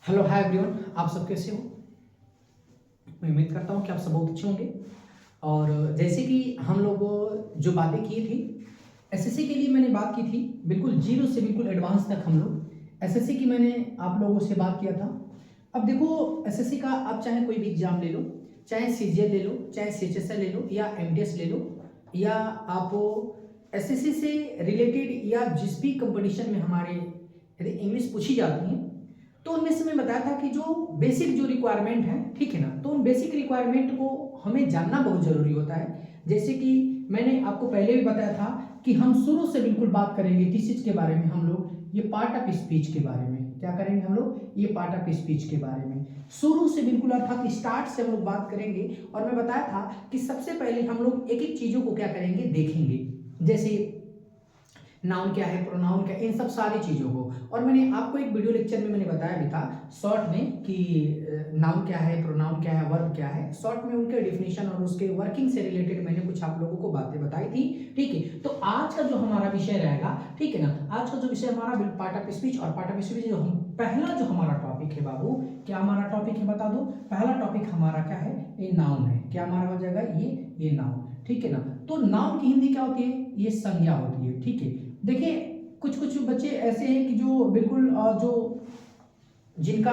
Hello hi everyone, आप सब कैसे हो। मैं उम्मीद करता हूँ कि आप सब बहुत अच्छे होंगे। और जैसे कि हम लोग जो बातें की थी एसएससी के लिए, मैंने बात की थी बिल्कुल जीरो से बिल्कुल एडवांस तक। हम लोग एसएससी की मैंने आप लोगों से बात किया था। अब देखो एसएससी का आप चाहे कोई भी एग्जाम ले लो, चाहे सीजीएल ले लो, चाहे सीएचएसएल ले लो या एमटीएस ले लो, या आप एसएससी से रिलेटेड या जिस भी कंपटीशन में हमारे यदि इंग्लिश पूछी जाती है तो उनमें से मैं बताया था कि जो बेसिक जो रिक्वायरमेंट है, ठीक है ना, तो उन बेसिक रिक्वायरमेंट को हमें जानना बहुत जरूरी होता है। जैसे कि मैंने आपको पहले भी बताया था कि हम शुरू से बिल्कुल बात करेंगे किस चीज के बारे में। हम लोग ये पार्ट ऑफ स्पीच के बारे में क्या करेंगे, हम लोग ये पार्ट ऑफ स्पीच के बारे में शुरू से बिल्कुल अर्थात स्टार्ट से हम लोग बात करेंगे। और मैं बताया था कि सबसे पहले हम लोग एक एक चीजों को क्या करेंगे, देखेंगे। जैसे नाउन क्या है, प्रोनाउन क्या है, इन सब सारी चीजों को। और मैंने आपको एक वीडियो लेक्चर में मैंने बताया भी था शॉर्ट में कि नाउन क्या है, प्रोनाउन क्या है, वर्ब क्या है। शॉर्ट में उनके डिफिनेशन और उसके वर्किंग से रिलेटेड मैंने कुछ आप लोगों को बातें बताई थी। ठीक है, तो आज का जो हमारा विषय रहेगा, ठीक है ना, आज का जो विषय हमारा पार्ट ऑफ स्पीच। और पार्ट ऑफ स्पीच जो हम पहला जो हमारा टॉपिक है बाबू, क्या हमारा टॉपिक है बता दो। पहला टॉपिक हमारा क्या है, ये नाउन है। क्या हमारा हो जाएगा, ये नाउन, ठीक है ना। तो नाउन की हिंदी क्या होती है, ये संज्ञा होती है। ठीक है, देखिए कुछ कुछ बच्चे ऐसे हैं कि जो बिल्कुल जो जिनका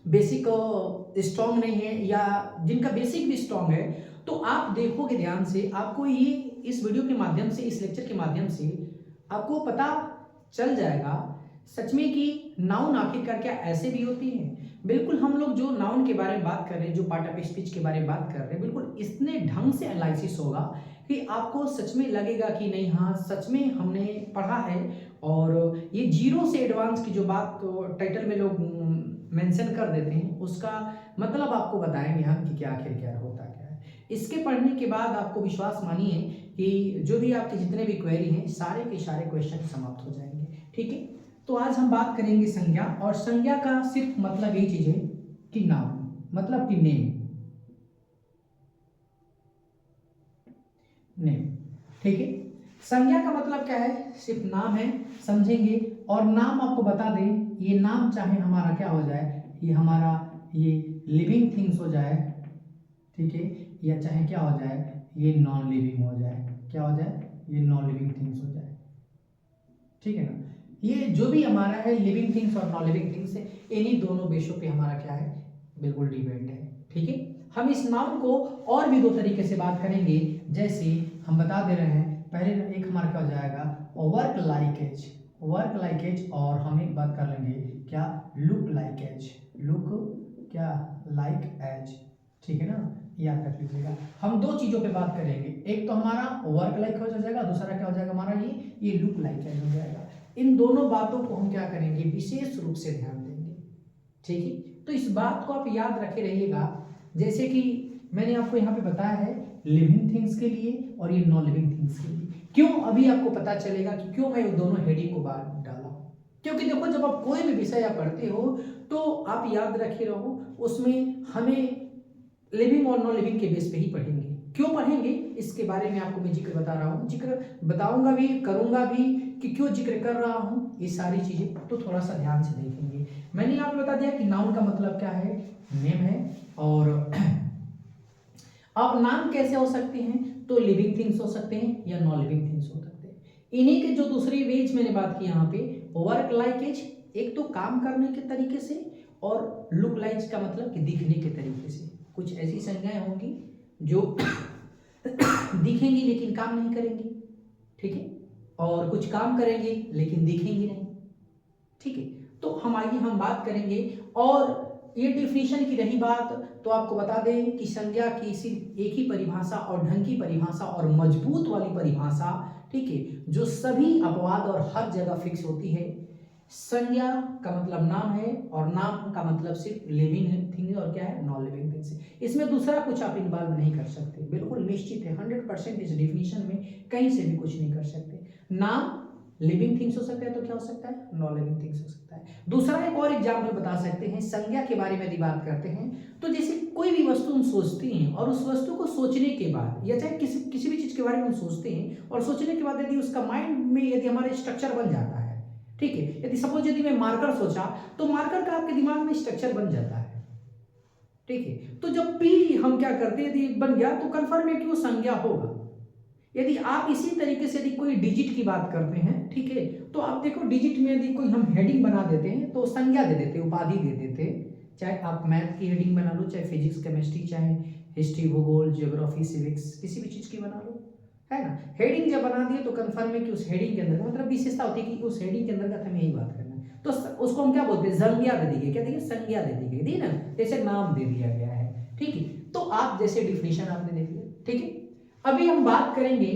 बेसिक स्ट्रांग नहीं है या जिनका बेसिक भी स्ट्रांग है, तो आप देखोगे ध्यान से, आपको ये इस वीडियो के माध्यम से, इस लेक्चर के माध्यम से आपको पता चल जाएगा सच में कि नाउन आखिरकार क्या ऐसे भी होती हैं। बिल्कुल हम लोग जो नाउन के बारे में बात कर रहे हैं, जो पार्ट ऑफ स्पीच के बारे में बात कर रहे हैं, बिल्कुल इतने ढंग से एनालिसिस होगा कि आपको सच में लगेगा कि नहीं, हाँ सच में हमने पढ़ा है। और ये जीरो से एडवांस की जो बात तो टाइटल में लोग मेंशन कर देते हैं, उसका मतलब आपको बताएंगे हम कि क्या आखिर क्या होता क्या है। इसके पढ़ने के बाद आपको विश्वास मानिए कि जो भी आपके जितने भी क्वेरी हैं सारे के सारे क्वेश्चन समाप्त हो जाएंगे। ठीक है, तो आज हम बात करेंगे संज्ञा। और संज्ञा का सिर्फ मतलब यही चीज है कि नाम, मतलब कि नेम, नेम। ठीक है, संज्ञा का मतलब क्या है, सिर्फ नाम है, समझेंगे। और नाम आपको बता दें, ये नाम चाहे हमारा क्या हो जाए, ये हमारा ये लिविंग थिंग्स हो जाए, ठीक है, या चाहे क्या हो जाए, ये नॉन लिविंग हो जाए। क्या हो जाए, ये नॉन लिविंग थिंग्स हो जाए। ठीक है ना, ये जो भी हमारा है लिविंग थिंग्स और नॉन लिविंग थिंग्स है, इन्हीं दोनों बेसों पे हमारा क्या है, बिल्कुल डिपेंड है। ठीक है, हम इस नाउन को और भी दो तरीके से बात करेंगे। जैसे हम बता दे रहे हैं, पहले एक हमारा क्या हो जाएगा, work like as, work like as. और हम एक बात कर लेंगे क्या, लुक लाइक एज, लुक क्या लाइक एज। ठीक है ना, याद कर लीजिएगा। हम दो चीजों पे बात करेंगे, एक तो हमारा वर्क लाइक हो जाएगा, दूसरा क्या हो जाएगा हमारा, ये लुक लाइक एज हो जाएगा। इन दोनों बातों को हम क्या करेंगे, विशेष रूप से ध्यान देंगे। ठीक है, तो इस बात को आप याद रखे रहिएगा। जैसे कि मैंने आपको यहाँ पे बताया है लिविंग थिंग्स के लिए और ये नॉन लिविंग थिंग्स के लिए। क्यों, अभी आपको पता चलेगा कि क्यों मैं दोनों हेडिंग को बाहर डाला। क्योंकि देखो जब आप कोई भी विषय आप पढ़ते हो तो आप याद रखे रहो, उसमें हमें लिविंग और नॉन लिविंग के बेस पे ही पढ़ेंगे। क्यों पढ़ेंगे इसके बारे में आपको मैं जिक्र बता रहा हूँ, जिक्र बताऊंगा भी, करूंगा भी कि क्यों जिक्र कर रहा हूँ, ये सारी चीजें तो थोड़ा सा ध्यान से देखेंगे। मैंने आपको बता दिया कि नाउन का मतलब क्या है, नेम है। और अब नाम कैसे हो सकते हैं, तो लिविंग थिंग्स हो सकते हैं या नॉन लिविंग थिंग्स हो सकते हैं। इन्हीं के जो दूसरी वेज मैंने बात की यहाँ पे, वर्क लाइक एज, एक तो काम करने के तरीके से, और लुक लाइक का मतलब कि दिखने के तरीके से। कुछ ऐसी संज्ञाएं होंगी जो दिखेंगी लेकिन काम नहीं करेंगी। ठीक है, और कुछ काम करेंगे लेकिन दिखेंगी नहीं। ठीक है, तो हम बात करेंगे। और ये डिफिनीशन की रही बात, तो आपको बता दें कि संज्ञा की सिर्फ एक ही परिभाषा और ढंग की परिभाषा और मजबूत वाली परिभाषा, ठीक है, जो सभी अपवाद और हर जगह फिक्स होती है। संज्ञा का मतलब नाम है और नाम का मतलब सिर्फ लिविंग थिंग और क्या है, नॉन लिविंग थिंग्स। इसमें दूसरा कुछ आप इन्वॉल्व नहीं कर सकते, बिल्कुल निश्चित है 100% इस डिफिनीशन में कहीं से भी कुछ नहीं कर सकते। नाम लिविंग थिंग्स हो सकता है तो क्या हो सकता है, नॉन लिविंग थिंग्स हो सकता है। दूसरा एक और एग्जाम्पल बता सकते हैं संज्ञा के बारे में यदि बात करते हैं, तो जैसे कोई भी वस्तु हम सोचते हैं और उस वस्तु को सोचने के बाद, या चाहे किसी भी चीज के बारे में हम सोचते हैं और सोचने के बाद यदि उसका माइंड में यदि हमारा स्ट्रक्चर बन जाता है, ठीक है। यदि सपोज यदि मैं मार्कर सोचा तो मार्कर का आपके दिमाग में स्ट्रक्चर बन जाता है, ठीक है। तो जब पी हम क्या करते हैं, यदि बन गया तो कन्फर्म है कि वो संज्ञा होगा। यदि आप इसी तरीके से यदि कोई डिजिट की बात करते हैं, ठीक है, तो आप देखो डिजिट में यदि कोई हम हेडिंग बना देते हैं तो संज्ञा दे देते, उपाधि दे देते, चाहे आप मैथ की हेडिंग बना लो, चाहे फिजिक्स केमिस्ट्री, चाहे हिस्ट्री भूगोल ज्योग्राफी सिविक्स, किसी भी चीज की बना लो, है ना। हेडिंग जब बना दिए तो कन्फर्म है कि उस हेडिंग के अंदर मतलब विशेषता होती है कि उस हेडिंग के अंतर्गत हमें यही बात करना है, तो उसको हम क्या बोलते हैं, संज्ञा दे दी गई, क्या दी गई, संज्ञा दे दी गई, दी ना, जैसे नाम दे दिया गया है, ठीक है। तो आप जैसे डिफिनेशन आपने देख लिया, ठीक है। अभी हम बात करेंगे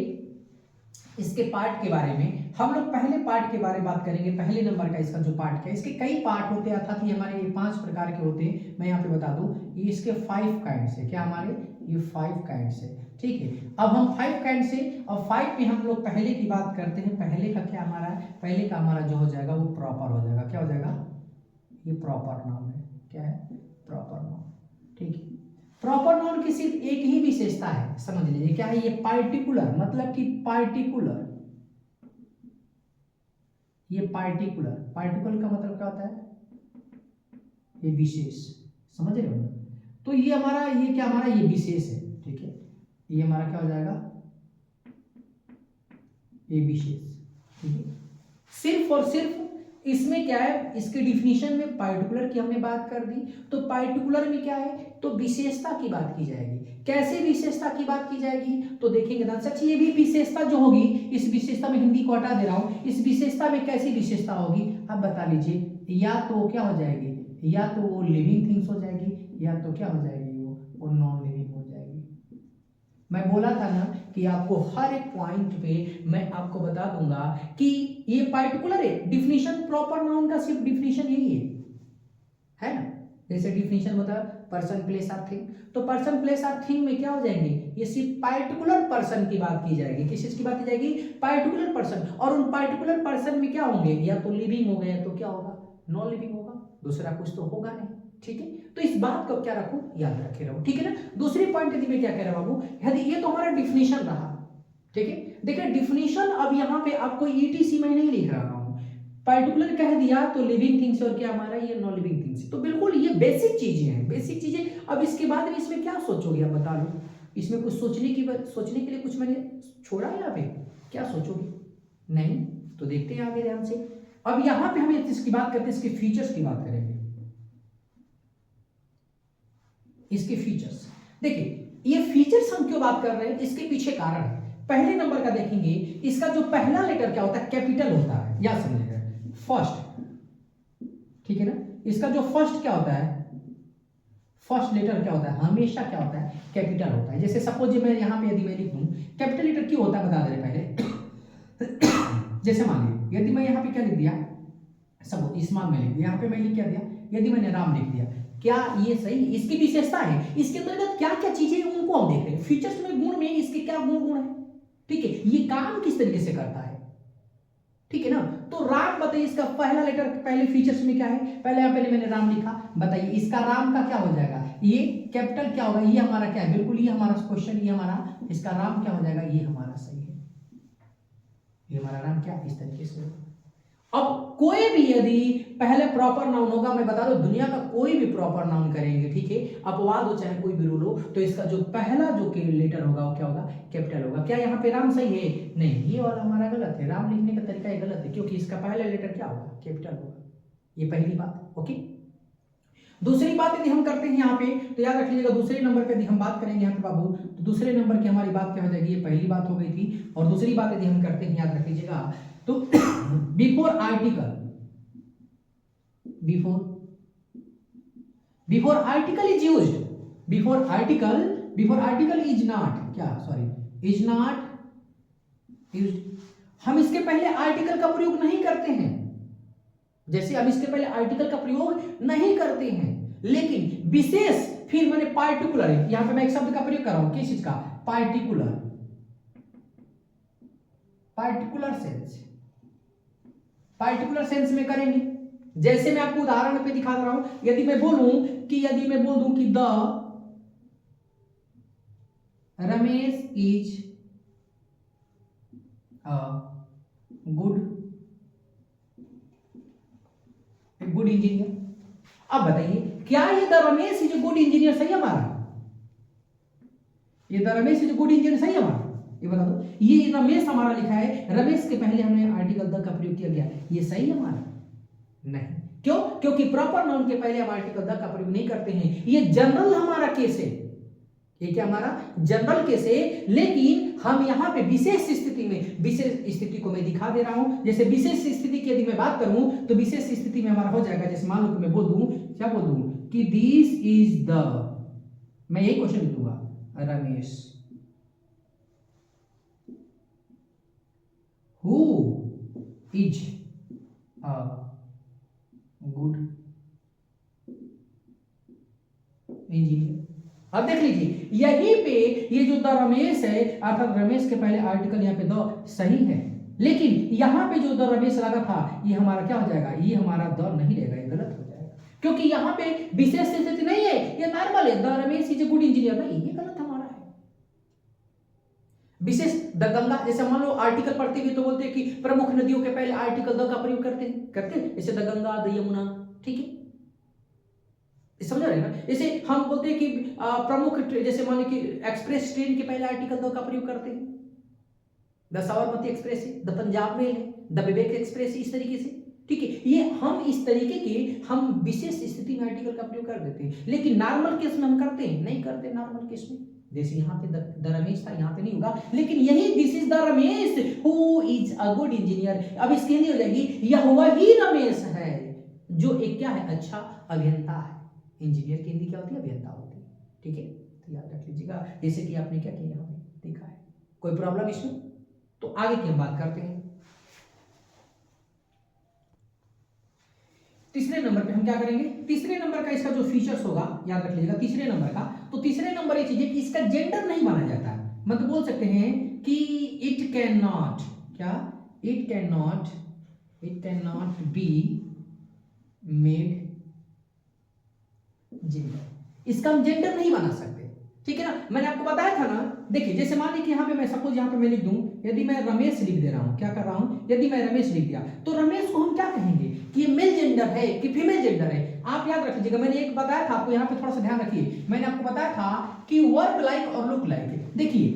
इसके पार्ट के बारे में। हम लोग पहले पार्ट के बारे में बात करेंगे, पहले नंबर का इसका जो पार्ट क्या है, इसके कई पार्ट होते हैं, अर्थात ये हमारे ये 5 प्रकार के होते हैं। मैं यहाँ पे बता दूं ये इसके 5 काइंड्स है, क्या हमारे ये 5 काइंड्स है, ठीक है। अब हम 5 काइंड से और 5 में हम लोग पहले की बात करते हैं। पहले का क्या हमारा है, पहले का हमारा जो हो जाएगा वो प्रॉपर हो जाएगा, क्या हो जाएगा, ये प्रॉपर नाउन है, क्या है, प्रॉपर नाउन, ठीक है। प्रॉपर नाउन की सिर्फ एक ही विशेषता है, समझ लीजिए क्या है, ये पार्टिकुलर, मतलब कि पार्टिकुलर, ये पार्टिकुलर, पार्टिकुलर का मतलब क्या होता है, ये विशेष, समझ रहे हो ना। तो ये हमारा ये क्या हमारा ये विशेष है, ठीक है, ये हमारा क्या हो जाएगा, ये विशेष, ठीक है। सिर्फ और सिर्फ इसमें क्या है, इसके डिफिनीशन में पार्टिकुलर की हमने बात कर दी, तो पार्टिकुलर में क्या है, तो विशेषता की बात की जाएगी। कैसे विशेषता की बात की जाएगी, तो देखेंगे ना सच, ये भी विशेषता जो होगी, इस विशेषता में हिंदी को हटा दे रहा हूं, इस विशेषता में कैसी विशेषता होगी, आप बता लीजिए। या तो क्या हो जाएगी, या तो वो लिविंग थिंग्स हो जाएगी, या तो क्या हो जाएगी, वो नॉन लिविंग हो जाएगी। मैं बोला था ना कि आपको हर एक पॉइंट पे मैं आपको बता दूंगा कि ये पार्टिकुलर है। डिफिनीशन प्रॉपर नाउन का सिर्फ डिफिनीशन यही है ना। जैसे डिफिनीशन होता है पर्सन प्लेस आर थिंग, तो पर्सन प्लेस आर थिंग में क्या हो जाएंगे, ये सिर्फ पार्टिकुलर पर्सन की बात की जाएगी। किस चीज की बात की जाएगी, पार्टिकुलर पर्सन, और उन पार्टिकुलर पर्सन में क्या होंगे, या तो लिविंग हो गए, या तो क्या होगा, नॉन लिविंग होगा, दूसरा कुछ तो होगा नहीं, ठीक है। तो इस बात को क्या रखो, याद रखे रहो, ठीक है ना। दूसरी पॉइंट यदि मैं क्या कह रहा हूं, यदि ये तो हमारा डिफिनेशन रहा, ठीक है। देखिए डिफिनेशन अब यहाँ पे आपको ईटीसी में नहीं लिख रहा हूं, पार्टिकुलर कह दिया तो लिविंग थिंग्स और क्या हमारा ये नॉन लिविंग थिंग्स, तो बिल्कुल ये बेसिक चीजें हैं, बेसिक चीजें। अब इसके बाद में इसमें क्या सोचोगे, आप बता लो, इसमें कुछ सोचने के लिए कुछ मैंने छोड़ा है यहाँ पे, क्या सोचोगे, नहीं, तो देखते हैं आगे ध्यान से। अब यहाँ पे हम इसकी बात करते हैं, इसके फीचर्स की बात करेंगे, इसके फीचर्स। देखिए ये फीचर्स हम क्यों बात कर रहे हैं, इसके पीछे कारण है। पहले नंबर का देखेंगे, इसका जो पहला लेटर क्या होता है, कैपिटल होता है, या समझिएगा फर्स्ट, ठीक है ना। इसका जो फर्स्ट क्या होता है, फर्स्ट लेटर क्या होता है, हमेशा क्या होता है, कैपिटल होता है। जैसे सपोज मैं यहाँ पे यदि मैं लिख दूं, कैपिटल लेटर क्यों होता है बता दे रहे पहले। जैसे मान लीजिए यदि मैं यहाँ पे क्या लिख दिया, सब इस्मान में लिख दिया, यहाँ पे मैं लिख क्या दिया, यदि मैंने राम लिख दिया, क्या ये सही, इसकी विशेषता है, इसके अंतर्गत क्या क्या चीजें हैं उनको हम देख रहे हैं। फीचर्स में गुण में इसके क्या गुण है, ठीक है, ये काम किस तरीके से करता है, ठीक है ना। तो राम बताइए, इसका पहला लेटर पहले फीचर्स में क्या है, पहले मैंने राम लिखा, बताइए इसका राम का क्या हो जाएगा, ये कैपिटल क्या होगा, ये हमारा क्या है, बिल्कुल ये हमारा क्वेश्चन, ये हमारा इसका राम क्या हो जाएगा, ये हमारा सही है, ये हमारा राम क्या इस तरीके से। अब कोई भी यदि पहले प्रॉपर नाउन होगा, मैं बता दूं दुनिया का कोई भी प्रॉपर नाउन करेंगे, ठीक है, अपवाद हो चाहे कोई भी रूल हो, तो इसका जो पहला जो लेटर होगा वो क्या होगा, कैपिटल होगा। क्या यहाँ पे राम सही है, नहीं, ये वाला हमारा गलत है, राम लिखने का तरीका ये गलत है, क्योंकि इसका पहला लेटर क्या होगा, कैपिटल होगा, ये पहली बात, ओके। दूसरी बात यदि हम करते हैं यहाँ पे, तो याद रख लीजिएगा दूसरे नंबर पे यदि हम बात करेंगे यहाँ पे बाबू, तो दूसरे नंबर की हमारी बात क्या हो जाएगी, ये पहली बात हो गई थी, और दूसरी बात यदि हम करते हैं, याद रख लीजिएगा, तो before article, before article is used, before article is not, क्या सॉरी, इज नॉट यूज्ड, हम इसके पहले आर्टिकल का प्रयोग नहीं करते हैं, जैसे हम इसके पहले आर्टिकल का प्रयोग नहीं करते हैं, लेकिन विशेष फिर मैंने पार्टिकुलर, यहां पे मैं एक शब्द का प्रयोग कर रहा हूं, किस चीज का, पार्टिकुलर, पार्टिकुलर सेंस में करेंगे। जैसे मैं आपको उदाहरण पे दिखा रहा हूं, यदि मैं बोलूं कि the Ramesh is a good good engineer. अब बताइए क्या ये the Ramesh is good engineer सही है हमारा? ये the Ramesh is good engineer सही है हमारा? ये बता दो, ये रमेश हमारा लिखा है, रमेश के पहले हमने आर्टिकल द का प्रयोग किया गया, ये सही है हमारा? नहीं। क्यों? क्योंकि प्रॉपर नाउन के पहले हम आर्टिकल द का प्रयोग नहीं करते हैं। ये जनरल हमारा केस है, ये क्या हमारा जनरल केस है, लेकिन हम यहाँ पे विशेष स्थिति में, विशेष स्थिति को मैं दिखा दे रहा हूं। जैसे विशेष स्थिति की यदि मैं बात करूं तो विशेष स्थिति में हमारा हो जाएगा, जैसे मान लो कि मैं बोल दूं, क्या बोल दूं कि दिस इज द, मैं यही क्वेश्चन लिख दूंगा, Ramesh who is a good engineer. अब देख लीजिए यहीं पे ये जो द रमेश है, अर्थात रमेश के पहले आर्टिकल यहाँ पे द सही है, लेकिन यहाँ पे जो द रमेश लगा था ये हमारा क्या हो जाएगा, ये हमारा द नहीं रहेगा, ये गलत हो जाएगा, क्योंकि यहाँ पे विशेष स्थिति नहीं है, ये नॉर्मल है, the Ramesh is a good engineer, नहीं ये गलत हमारा है। विशेष द गंगा, जैसे मान लो आर्टिकल पढ़ते हुए तो बोलते हैं कि प्रमुख नदियों के पहले आर्टिकल द का प्रयोग करते हैं, जैसे द गंगा, द यमुना, ठीक है, समझ रहे हैं ना। जैसे हम बोलते हैं कि प्रमुख जैसे मान लो कि एक्सप्रेस ट्रेन के पहले आर्टिकल द का प्रयोग करते हैं, द साबरमती एक्सप्रेस है, द पंजाब मेल है, द विवेक एक्सप्रेस है, इस तरीके से, ठीक है। ये हम इस तरीके के हम विशेष स्थिति में आर्टिकल का प्रयोग कर देते हैं, लेकिन नॉर्मल केस में हम करते हैं नहीं करते। नॉर्मल केस में जैसे यहाँ पे द रमेश था, यहाँ पे नहीं होगा, लेकिन यही this is the Ramesh who is a good engineer. अब इसकी हिंदी हो जाएगी यह वही रमेश है जो एक क्या है, अच्छा अभियंता है। इंजीनियर की हिंदी क्या होती है, अभियंता होती है, ठीक है, तो याद रख लीजिएगा। जैसे कि आपने क्या किया यहाँ पे देखा है, कोई प्रॉब्लम इसमें? तो आगे की हम बात करते हैं। तीसरे नंबर पे हम क्या करेंगे, तीसरे नंबर का इसका जो फीचर्स होगा याद रख लीजिएगा। तीसरे नंबर का, तो तीसरे नंबर ये चीज है कि इसका जेंडर नहीं माना जाता है, मतलब बोल सकते हैं कि इट कैन नॉट, क्या, it can not be made gender, इसका हम जेंडर नहीं बना सकते, ठीक है ना। मैंने आपको बताया था ना, देखिए जैसे मान लीजिए कि यहाँ पे मैं सपोज यहाँ पे मैं लिख दूं, यदि मैं रमेश लिख दे रहा हूं, क्या कर रहा हूं, यदि मैं रमेश लिख दिया तो रमेश को हम क्या कहेंगे कि ये मेल जेंडर है कि फीमेल जेंडर है। आप याद रख लीजिएगा, मैंने एक बताया था आपको, यहाँ पे थोड़ा सा ध्यान रखिए, मैंने आपको बताया था कि वर्क लाइक और लुक लाइक। देखिए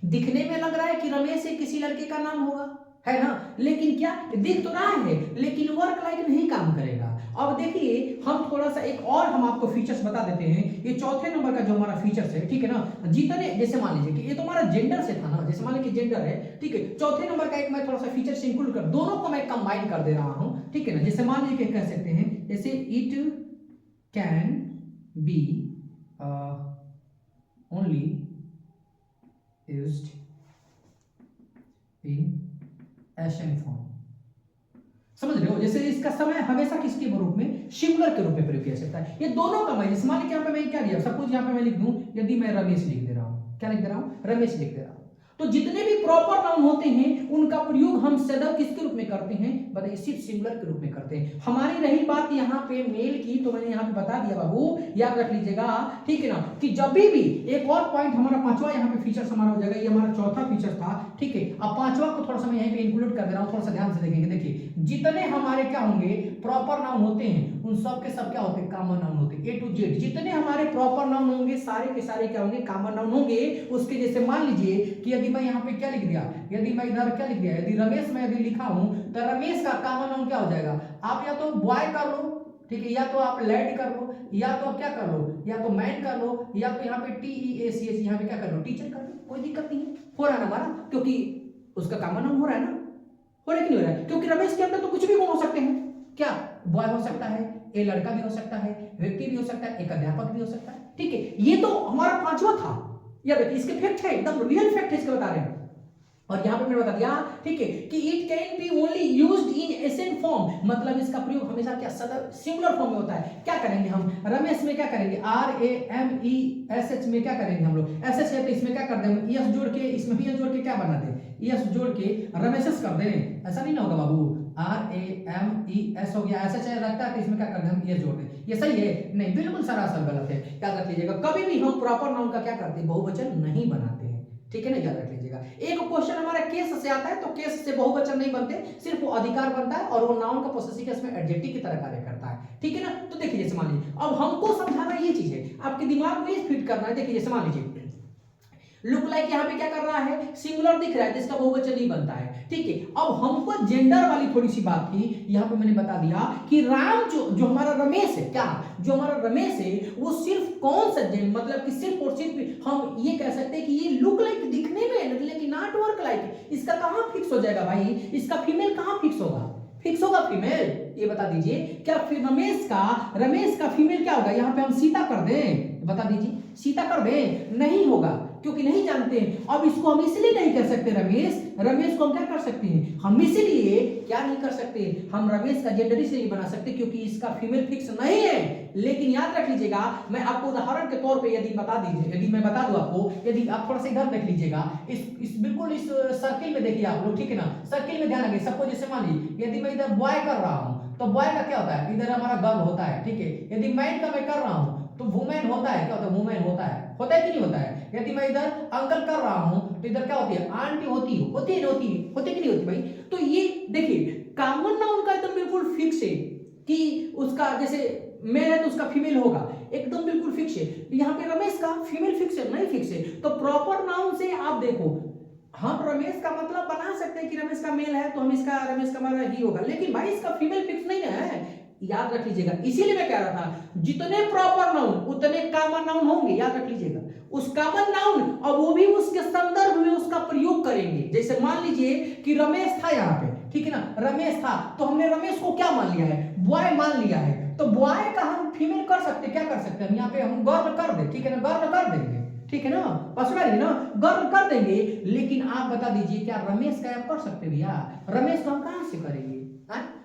दिखने में लग रहा है कि रमेश एक किसी लड़के का नाम होगा, है ना, लेकिन क्या दिख तो रहा है, लेकिन वर्क लाइक नहीं काम करेगा। अब देखिए हम थोड़ा सा एक और हम आपको फीचर्स बता देते हैं। ये चौथे नंबर का जो हमारा फीचर्स है, ठीक है ना, जितने जैसे मान लीजिए कि ये तो हमारा जेंडर से था ना, जैसे मान लीजिए जेंडर है, ठीक है, चौथे नंबर का एक मैं थोड़ा सा फीचर्स इंक्लूड कर, दोनों को मैं कंबाइन कर दे रहा हूं, ठीक है ना। जैसे मान लीजिए कह सकते हैं, जैसे it can be only used in एशन फॉर्म, समझ रहे हो। जैसे इसका समय हमेशा किसके रूप में, सिंगुलर के रूप में प्रयोग किया जाता है। ये दोनों का मैं, जैसे मान लीजिए यहाँ पे मैं क्या दिया, सपोज यहाँ पे मैं लिख दूं, यदि मैं रमेश लिख दे रहा हूं, क्या लिख दे रहा हूं, रमेश लिख दे रहा हूं, तो जितने भी प्रॉपर नाउन होते हैं उनका प्रयोग हम सदैव किसके रूप में करते हैं, बताइए, सिर्फ सिंगुलर के रूप में करते हैं। हमारी रही बात यहाँ पे मेल की, तो मैंने यहाँ पे बता दिया बाबू, याद रख लीजिएगा, ठीक है ना, कि जब भी एक और पॉइंट हमारा पांचवा यहाँ पे फीचर्स हमारा हो जाएगा, ये हमारा चौथा फीचर था, ठीक है। अब पांचवा को थोड़ा सा मैं यहाँ पे इंक्लूड कर दे रहा हूँ, थोड़ा सा ध्यान से देखेंगे। देखिए जितने हमारे क्या होंगे प्रॉपर नाउन होते हैं, उन सब के सब क्या होते हैं, कॉमन नाउन होते हैं। ए टू जेड जितने हमारे प्रॉपर नाउन होंगे सारे के सारे क्या होंगे, कॉमन नाउन होंगे। उसके जैसे मान लीजिए कि यदि मैं यहाँ पे क्या लिख दिया, यदि मैं इधर क्या लिख दिया, यदि रमेश मैं यदि लिखा हूं, तो रमेश का कॉमन नाउन क्या हो जाएगा, आप या तो बॉय कर लो, ठीक है, या तो आप लैड कर लो, या तो आप क्या कर लो, या तो मैन कर लो, या तो यहाँ पे TEACH यहाँ पे क्या कर लो, टीचर कर लो, कोई दिक्कत नहीं है। हो रहा है ना हमारा, क्योंकि उसका कॉमन नाउन हो रहा है ना, हो रहा है कि नहीं हो रहा है, क्योंकि रमेश के अंदर तो कुछ भी गुण हो सकते हैं, क्या बॉय हो सकता है, ए लड़का भी हो सकता है, व्यक्ति भी हो सकता है, एक अध्यापक भी हो सकता है, ठीक है। ये तो हमारा पांचवा था, या देखिए इसके फैक्ट है, एकदम रियल फैक्ट है, इसके बता रहे हैं। और यहां पे मैंने बता दिया, ठीक है, कि it can be only used in assent form, मतलब इसका प्रयोग हमेशा क्या सदैव सिंगुलर फॉर्म में होता है। क्या करेंगे हम, रमेश में क्या करेंगे, RAMESH में क्या करेंगे हम लोग, SH है तो इसमें क्या कर दें, ES जोड़ के, इसमें भी जोड़ के क्या बना दें, ES जोड़ के रमेशस कर दें, ऐसा नहीं ना होगा बाबू, RAMES हो गया, SH लगता है तो इसमें क्या कर दें हम, ES जोड़ दें। ये सही है? नहीं, बिल्कुल सरासर गलत है। याद रख लीजिएगा, कभी भी हम प्रॉपर नाउन का क्या करते हैं, बहुवचन नहीं बनाते हैं, ठीक है ना, याद रख लीजिएगा। लीजिएगा। एक क्वेश्चन हमारा केस से आता है, तो केस से बहुवचन नहीं बनते, सिर्फ वो अधिकार बनता है और वो नाउन का पोसेसिव केस में एडजेक्टिव की तरह कार्य करता है, ठीक है ना। तो देखिए जैसे मान लीजिए, अब हमको समझाना ये चीज है, आपके दिमाग में फिट करना है। देखिए जैसे मान लीजिए लुक लाइक यहाँ पे क्या कर रहा है, सिंगुलर दिख रहा है, जिसका बहुवचन नहीं बनता है, ठीक है। अब हमको जेंडर वाली थोड़ी सी बात थी, यहाँ पे मैंने बता दिया कि राम जो हमारा रमेश है, क्या जो हमारा रमेश है वो सिर्फ कौन सा जेंडर, मतलब कि सिर्फ और सिर्फ हम ये कह सकते हैं कि ये लुक लाइक दिखने में, लेकिन नॉट वर्क लाइक, इसका कहाँ फिक्स हो जाएगा भाई, इसका फीमेल कहाँ फिक्स होगा, फिक्स होगा फीमेल, ये बता दीजिए। क्या फिर रमेश का फीमेल क्या होगा, यहाँ पे हम सीता कर दें, बता दीजिए, सीता कर दें, नहीं होगा, क्योंकि नहीं जानते हैं। अब इसको हम इसलिए नहीं कर सकते रमेश को हम क्या कर सकते हैं, हम इसलिए क्या नहीं कर सकते, हम रमेश का जेंडर इसलिए नहीं बना सकते क्योंकि इसका फीमेल फिक्स नहीं है। लेकिन याद रख लीजिएगा, मैं आपको उदाहरण के तौर पे यदि मैं बता दूं आपको, यदि आप थोड़ा सा इधर देख लीजिएगा, इस बिल्कुल इस सर्किल में देखिए आप लोग, ठीक है ना, सर्किल में ध्यान रखिए। सबको जैसे मान लीजिए यदि मैं इधर बॉय कर रहा हूं तो बॉय का क्या होता है, इधर हमारा गर्ल होता है, ठीक है। यदि मैन का मैं कर रहा हूं तो वुमेन होता है, क्या होता है, वुमेन होता है कि नहीं होता है। यदि मैं इधर अंकल कर रहा हूं तो इधर क्या होती है, आंटी होती है कि नहीं होती भाई। तो ये देखिए कॉमन नाउन का एकदम बिल्कुल फिक्स है कि उसका जैसे मेल है तो उसका फीमेल होगा, एकदम बिल्कुल फिक्स है। यहाँ पे रमेश का फीमेल फिक्स है, नहीं फिक्स है। तो प्रॉपर नाउन से आप देखो, हम रमेश का मतलब बना सकते हैं कि रमेश का मेल है तो हम इसका रमेश का मतलब ही होगा, लेकिन भाई इसका फीमेल फिक्स नहीं है, याद रख लीजिएगा। इसीलिए मैं कह रहा था जितने प्रॉपर नाउन उतने कॉमन नाउन होंगे, याद रख लीजिएगा। उस कॉमन नाउन और वो भी उसके संदर्भ में उसका प्रयोग करेंगे। जैसे मान लीजिए कि रमेश था यहाँ पे, ठीक है ना, रमेश था तो हमने रमेश को क्या मान लिया है, बॉय मान लिया है। तो बॉय का हम फीमेल कर सकते, क्या कर सकते हैं हम यहाँ पे, हम गर्ल कर दे, ठीक है ना, गर्ल कर देंगे, ठीक है ना, पसवारी ना, गर्ल कर देंगे। लेकिन आप बता दीजिए क्या रमेश का आप कर सकते भैया, रमेश को हम कहां से करेंगे,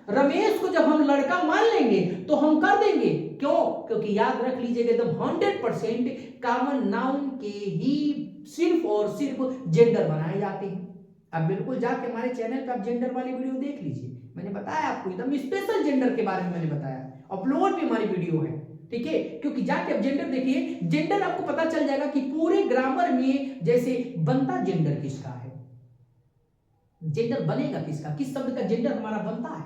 रमेश को जब हम लड़का मान लेंगे तो हम कर देंगे, क्यों, क्योंकि याद रख लीजिएगा एकदम 100% कॉमन नाउन के ही सिर्फ और सिर्फ जेंडर बनाए जाते हैं। अब बिल्कुल जाके हमारे चैनल पे आप जेंडर वाली वीडियो देख लीजिए, मैंने बताया आपको एकदम स्पेशल जेंडर के बारे में मैंने बताया, अपलोड पे हमारी वीडियो है, ठीक है। क्योंकि जाके अब जेंडर देखिए, जेंडर आपको पता चल जाएगा कि पूरे ग्रामर में जैसे बनता जेंडर किसका है, जेंडर बनेगा किसका, किस शब्द का जेंडर हमारा बनता है,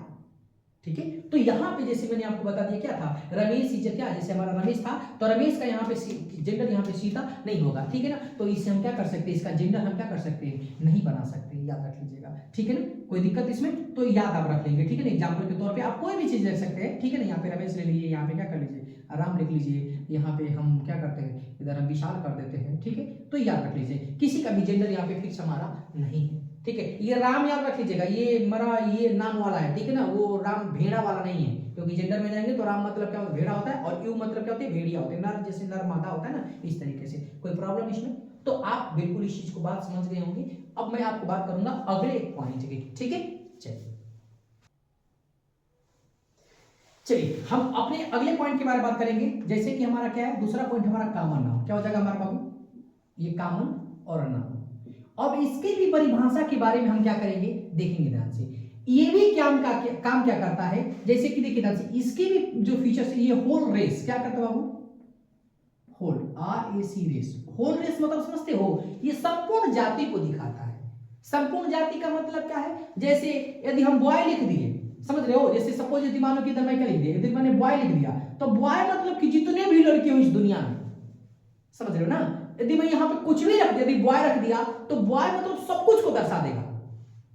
ठीक है। तो यहां पे जैसे मैंने आपको बता दिया क्या था, रमेश क्या, जैसे हमारा रमेश था तो रमेश का यहाँ पे जेंडर यहाँ पे सीता नहीं होगा, ठीक है ना। तो इससे हम क्या कर सकते हैं, इसका जेंडर हम क्या कर सकते हैं, नहीं बना सकते, याद रख लीजिएगा, ठीक है ना। कोई दिक्कत इसमें, तो याद आप रख लेंगे, ठीक है ना। एग्जाम्पल के तौर पे आप कोई भी चीज लिख सकते हैं, ठीक है ना। यहाँ पे रमेश ले लीजिए, यहाँ पे क्या कर लीजिए, आराम लिख लीजिए, यहाँ पे हम क्या करते हैं, इधर हम विशाल कर देते हैं, ठीक है। तो याद रख लीजिए किसी का भी जेंडर यहाँ पे फिक्स हमारा नहीं है, ठीक है। ये राम याद रख लीजिएगा, ये मरा ये नाम वाला है, ठीक है ना, वो राम भेड़ा वाला नहीं है, क्योंकि जेंडर में जाएंगे तो राम मतलब क्या होता है, भेड़ा होता है, और यू मतलब क्या होती है, भेड़िया होते हैं, नर जैसे नर मादा होता है ना, इस तरीके से। कोई प्रॉब्लम इसमें, तो आप बिल्कुल इस चीज को बात समझ गए होंगे। अब मैं आपको बात करूंगा अगले पॉइंट की, ठीक है। चलिए हम अपने अगले पॉइंट के बारे में बात करेंगे। जैसे कि हमारा क्या है, दूसरा पॉइंट हमारा कॉमन नाउन, क्या हो जाएगा हमारा बाबू, ये कॉमन और नाउन। अब इसकी भी परिभाषा के बारे में हम क्या करेंगे, देखेंगे ध्यान से। ये भी काम क्या करता है, जैसे कि देखिए ध्यान से, इसके भी जो फीचर्स है, ये होल रेस क्या करता है बाबू, whole RAC race, whole race मतलब समझते हो, ये संपूर्ण जाति को दिखाता है। संपूर्ण जाति का मतलब क्या है, जैसे यदि हम बॉय लिख दिए, समझ रहे हो, जैसे सपोज यदि मानो कि इधर मैं क्या लिख दिया, यदि मैंने बॉय लिख दिया, तो बॉय मतलब कि जितने भी लड़के हो इस दुनिया में, समझ रहे हो ना। यदि मैं यहाँ पे कुछ भी रख दिया, यदि बॉय रख दिया, तो बॉय मतलब सब कुछ को दर्शा देगा,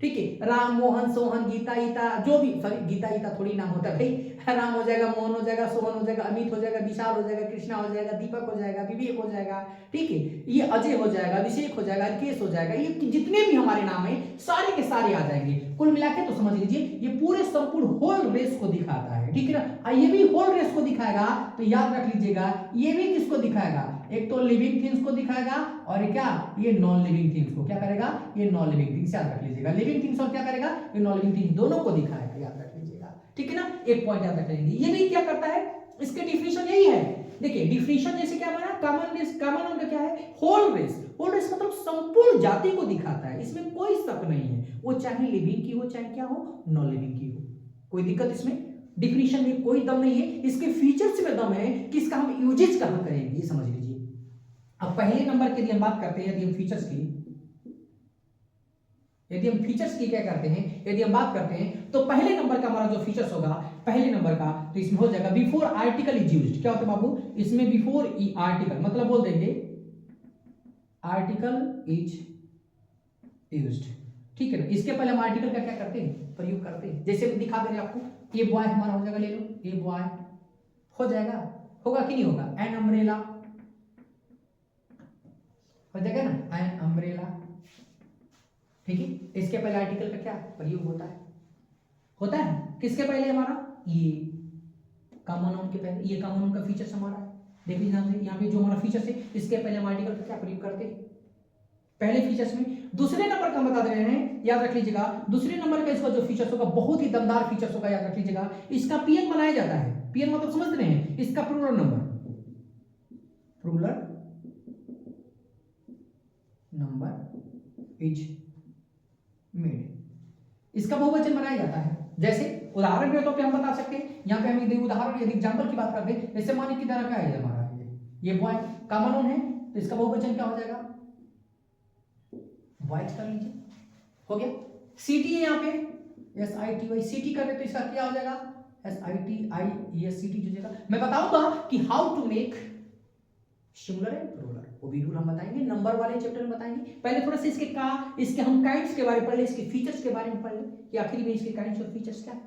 ठीक है। राम, मोहन, सोहन, गीता, ईता, जो भी, सॉरी गीता ईता थोड़ी नाम होता है भाई, राम हो जाएगा, मोहन हो जाएगा, सोहन हो जाएगा, अमित हो जाएगा, विशाल हो जाएगा, कृष्णा हो जाएगा, दीपक हो जाएगा, विवेक हो जाएगा, ठीक है, ये अजय हो जाएगा, अभिषेक हो जाएगा, केश हो जाएगा, ये जितने भी हमारे नाम है सारे के सारे आ जाएंगे। कुल मिला के तो समझ लीजिए ये पूरे संपूर्ण होल रेस को दिखाता है, ठीक है ना। ये भी होल रेस को दिखाएगा, तो याद रख लीजिएगा ये भी किसको दिखाएगा, एक तो लिविंग थिंग्स को दिखाएगा, और क्या, ये नॉन लिविंग थिंग्स को क्या करेगा, ये नॉन लिविंग थिंग्स, याद रख लीजिएगा। लिविंग थिंग्स और क्या करेगा, ये नॉन लिविंग थिंग्स दोनों को दिखाएगा, याद रख लीजिएगा, ठीक है ना। एक पॉइंट याद रख लेंगे। ये भी क्या करता है, इसके डिफिनेशन यही है, देखिए डिफिनेशन जैसे क्या बना, कॉमन रेस, कॉमन नाउन का क्या है, होल रेस। होल रेस मतलब संपूर्ण जाति को दिखाता है, इसमें कोई शक नहीं है, वो चाहे लिविंग की हो चाहे क्या हो, नॉन लिविंग की हो, कोई दिक्कत इसमें, डिफिनेशन में कोई दम नहीं है, इसके फीचर्स में दम है कि इसका हम यूजेज कहां करेंगे, ये समझ लीजिए। अब पहले नंबर के लिए हम बात करते हैं, यदि हम फीचर्स की, यदि हम फीचर्स की क्या करते हैं, यदि हम बात करते हैं तो पहले नंबर का हमारा जो फीचर्स होगा पहले नंबर का, तो इसमें हो जाएगा बिफोर आर्टिकल इज यूज्ड। क्या होता है बाबू, इसमें बिफोर आर्टिकल मतलब बोल देंगे आर्टिकल इज यूज्ड, ठीक है ना। इसके पहले हम आर्टिकल का क्या करते हैं, प्रयोग करते हैं। जैसे दिखा दे रहे आपको, ये बॉय हमारा हो जाएगा, ले लो ये बॉय हो जाएगा, होगा कि नहीं होगा, एन अम्ब्रेला हो जाएगा ना, एन अम्ब्रेला, ठीक है। इसके पहले आर्टिकल का क्या प्रयोग होता है, होता है किसके पहले हमारा, ये कॉमन नाउन के पहले, ये कॉमन नाउन का फीचर्स हमारा है। देख लीजिए यहाँ पे जो हमारा फीचर्स है इसके पहले हम आर्टिकल का क्या प्रयोग करते हैं, पहले फीचर्स में। दूसरे नंबर का हम बता दे रहे हैं, याद रख लीजिएगा, दूसरे नंबर का इसका जो फीचर्स होगा बहुत ही दमदार फीचर्स होगा, याद रख लीजिएगा। इसका पीएन बनाया जाता है, पीएन मतलब समझ रहे हैं, इसका प्लूरल नंबर इज मेड, इसका बहुवचन बनाया जाता है। जैसे उदाहरण के तौर पे हम बता सकते हैं, यहाँ पे हम यदि उदाहरण यदि एग्जांपल की बात करते हैं, जैसे मानिए कि तरह का है हमारा ये बॉय कॉमन नाउन है, तो इसका बहुवचन क्या हो जाएगा, बॉयज कर लीजिए, हो गया। सिटी है यहाँ पे SITY, सिटी कर दे तो इसका क्या हो जाएगा, SITIES, सिटी हो जाएगा। मैं बताऊंगा कि how to make singular and plural, वो भी रूल हम बताएंगे, नंबर वाले चैप्टर में बताएंगे। पहले थोड़ा सा इसके हम काइंड्स के बारे में पढ़ ले, इसके फीचर्स के बारे में पढ़ ले कि आखिर में इसके काइंड्स और फीचर्स क्या है,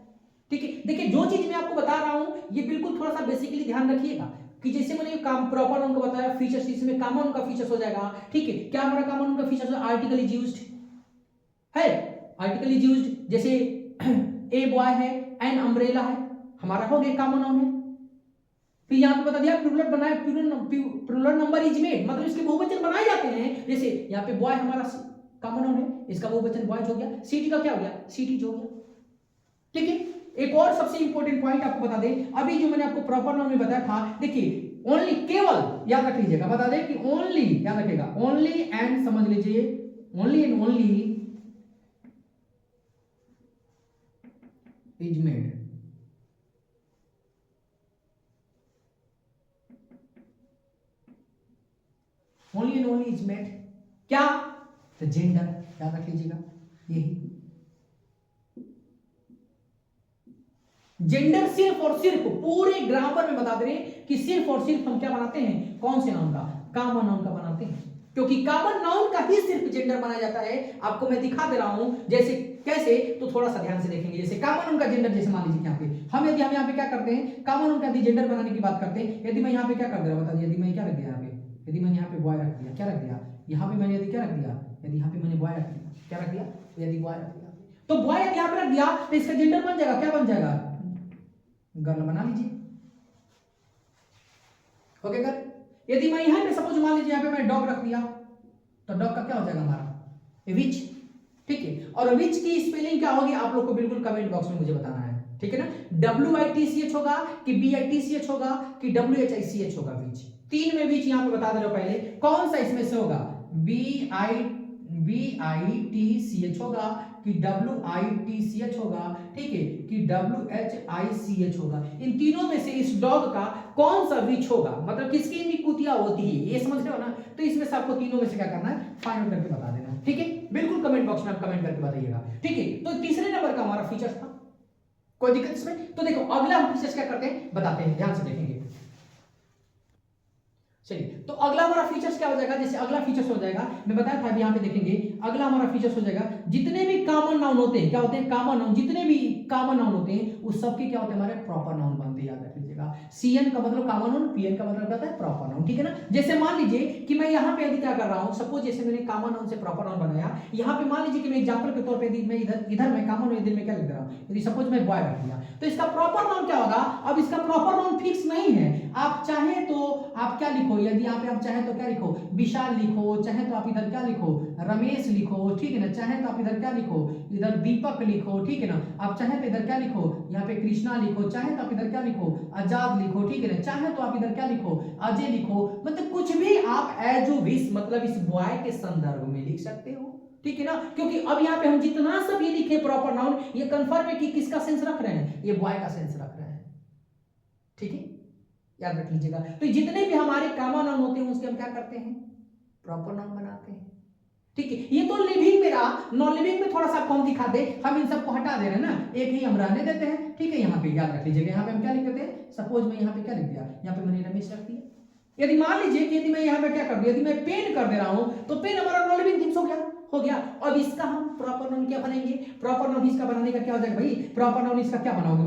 ठीक है। देखिए जो चीज मैं आपको बता रहा हूं ये बिल्कुल थोड़ा सा बेसिकली ध्यान रखिएगा कि जैसे मैंने काम प्रॉपर नाउन का बताया फीचर्स, इसमें कॉमन नाउन का फीचर्स हो जाएगा, ठीक है। क्या हमारा कॉमन नाउन का फीचर्स है, आर्टिकल इज यूज्ड है, आर्टिकल इज यूज्ड, जैसे ए बॉय है, एन अम्ब्रेला है, हमारा हो गया कॉमन नाउन है। फिर यहाँ पे बता दिया प्लूरल बनाया, प्लूरल नंबर इज मेड, मतलब इसके बहुवचन बनाए जाते हैं। जैसे यहाँ पे बॉय हमारा कॉमन नाउन है, इसका बहुवचन बॉयज हो गया, सिटी का क्या हो गया, सिटीज हो गया, ठीक है। एक और सबसे इंपॉर्टेंट पॉइंट आपको बता दें, अभी जो मैंने आपको प्रॉपर नाउन में बताया था, देखिए ओनली, केवल याद रख लीजिएगा, बता दें कि ओनली, याद रखिएगा ओनली एंड, समझ लीजिए only and only is made, only and only is made, क्या, तो जेंडर, याद रख लीजिएगा, यही जेंडर सिर्फ और सिर्फ पूरे ग्रामर में बता दे रहे हैं कि सिर्फ और सिर्फ हम क्या बनाते हैं, कौन से नाउन का, कॉमन नाउन का बनाते हैं, क्योंकि कॉमन नाउन का ही सिर्फ जेंडर बनाया जाता है। आपको मैं दिखा दे रहा हूं, जैसे कैसे, तो थोड़ा सा ध्यान से देखेंगे। जैसे कॉमन नाउन का जेंडर, जैसे मान लीजिए यहाँ पे यदि हम यहाँ पे क्या करते हैं, कॉमन नाउन का जेंडर बनाने की बात करते हैं, यदि मैं यहाँ पे क्या कर दे रहा हूं, बता, यदि मैं क्या रख दिया यहाँ पे, यदि मैंने यहाँ पे बॉय रख दिया, क्या रख दिया यहाँ पे मैंने, यदि क्या रख दिया, यदि यहाँ पे मैंने बॉय रख दिया, क्या रख दिया, यदि बॉय रख दिया, तो बॉय यदि यहाँ पे रख दिया तो इसका जेंडर बन जाएगा, क्या बन जाएगा, गर्ल बना लीजिए, ओके गर्ल। यदि मैं यहां पे सपोज मान लीजिए यहाँ पे मैं डॉग रख दिया, तो डॉग का क्या हो जाएगा हमारा, विच, ठीक है। और विच की स्पेलिंग क्या होगी आप लोग को बिल्कुल कमेंट बॉक्स में मुझे बताना है, ठीक है ना। WITCH होगा कि BITCH होगा कि WHICH होगा, विच, तीन में विच यहाँ पे बता दे रहे हो, पहले कौन सा इसमें से होगा, BITCH होगा कि WITCH होगा, ठीक है, कि WHICH होगा। इन तीनों में से इस डॉग का कौन सा विच होगा, मतलब किसकी भी कुतिया होती है, ये समझ रहे हो ना। तो इसमें से आपको तीनों में से क्या करना है, फाइंड आउट करके बता देना, ठीक है। बिल्कुल कमेंट बॉक्स में आप कमेंट करके बताइएगा, ठीक है। तो तीसरे नंबर का हमारा फीचर्स था, कोई दिक्कत इसमें। तो देखो अगला हम फीचर्स क्या करते हैं बताते हैं, ध्यान से देखेंगे। चलिए, तो अगला हमारा फीचर्स क्या हो जाएगा, जैसे अगला फीचर्स हो जाएगा, मैं बताया था, यहाँ पे देखेंगे अगला हमारा फीचर्स हो जाएगा, जितने भी कॉमन नाउन होते हैं, क्या होते हैं, कॉमन नाउन, जितने भी कॉमन नाउन होते हैं उस सबके क्या होते हैं, हमारे प्रॉपर नाउन बनते हैं, याद रख लीजिएगा। CN का मतलब कॉमन नाउन, PN का मतलब होता है प्रॉपर नाउन, ठीक है ना। जैसे मान लीजिए कि मैं यहाँ पे यदि क्या कर रहा हूँ, सपोज जैसे मैंने कॉमन नाउन से प्रॉपर नाउन बनाया, यहाँ पे मान लीजिए कि मैं एग्जांपल के तौर पे मैं इधर मैं कॉमन नाउन, इधर मैं क्या लिख रहा हूँ, यदि सपोज मैं बॉय रख दिया, तो इसका प्रॉपर नाउन क्या होगा। अब इसका प्रॉपर नाउन फिक्स नहीं है, आप चाहे तो आप क्या लिखो, यदि यहाँ पे आप चाहे तो क्या लिखो, विशाल लिखो, चाहे तो आप इधर क्या लिखो, रमेश लिखो, ठीक है ना, चाहे तो आप इधर क्या लिखो, इधर दीपक लिखो, ठीक है ना, आप चाहे तो इधर क्या लिखो, यहाँ पे कृष्णा लिखो, चाहे तो आप इधर क्या लिखो, आजाद लिखो, ठीक है ना, चाहे तो आप इधर क्या लिखो, अजय लिखो, मतलब कुछ भी आप एज यू विश, मतलब इस बॉय के संदर्भ में लिख सकते हो, ठीक है ना। क्योंकि अब यहाँ पे हम जितना सब ये लिखे प्रॉपर नाउन, ये कंफर्म है कि किसका सेंस रख रहे हैं, ये बॉय का सेंस रख रहे हैं, ठीक है, याद रख लीजिएगा। तो जितने भी हमारे कॉमन नाउन होते हैं उसके हम क्या करते हैं, प्रॉपर नाउन बनाते हैं। ठीक है, ये तो लिविंग में रहा, नॉन लिविंग में थोड़ा सा कम दिखा दे, हम इन सबको हटा दे रहे हैं ना, एक ही हम रहने देते हैं। ठीक है, यहाँ पे याद रख लीजिएगा, यहाँ पे हम क्या लिख देते हैं, सपोज मैं यहाँ पे क्या लिख दिया, यहाँ पे मैंने रमेश रख दिया। यदि मान लीजिए कि यदि मैं यहाँ पे क्या कर दूं, यदि मैं पेन कर दे रहा हूं, तो पेन हमारा नॉन लिविंग थिंग्स हो गया। अब इसका हम प्रॉपर नाउन क्या बनाएंगे, प्रॉपर नाउन इसका बनाने का क्या हो जाएगा भाई, प्रॉपर नाउन इसका क्या बनाओगे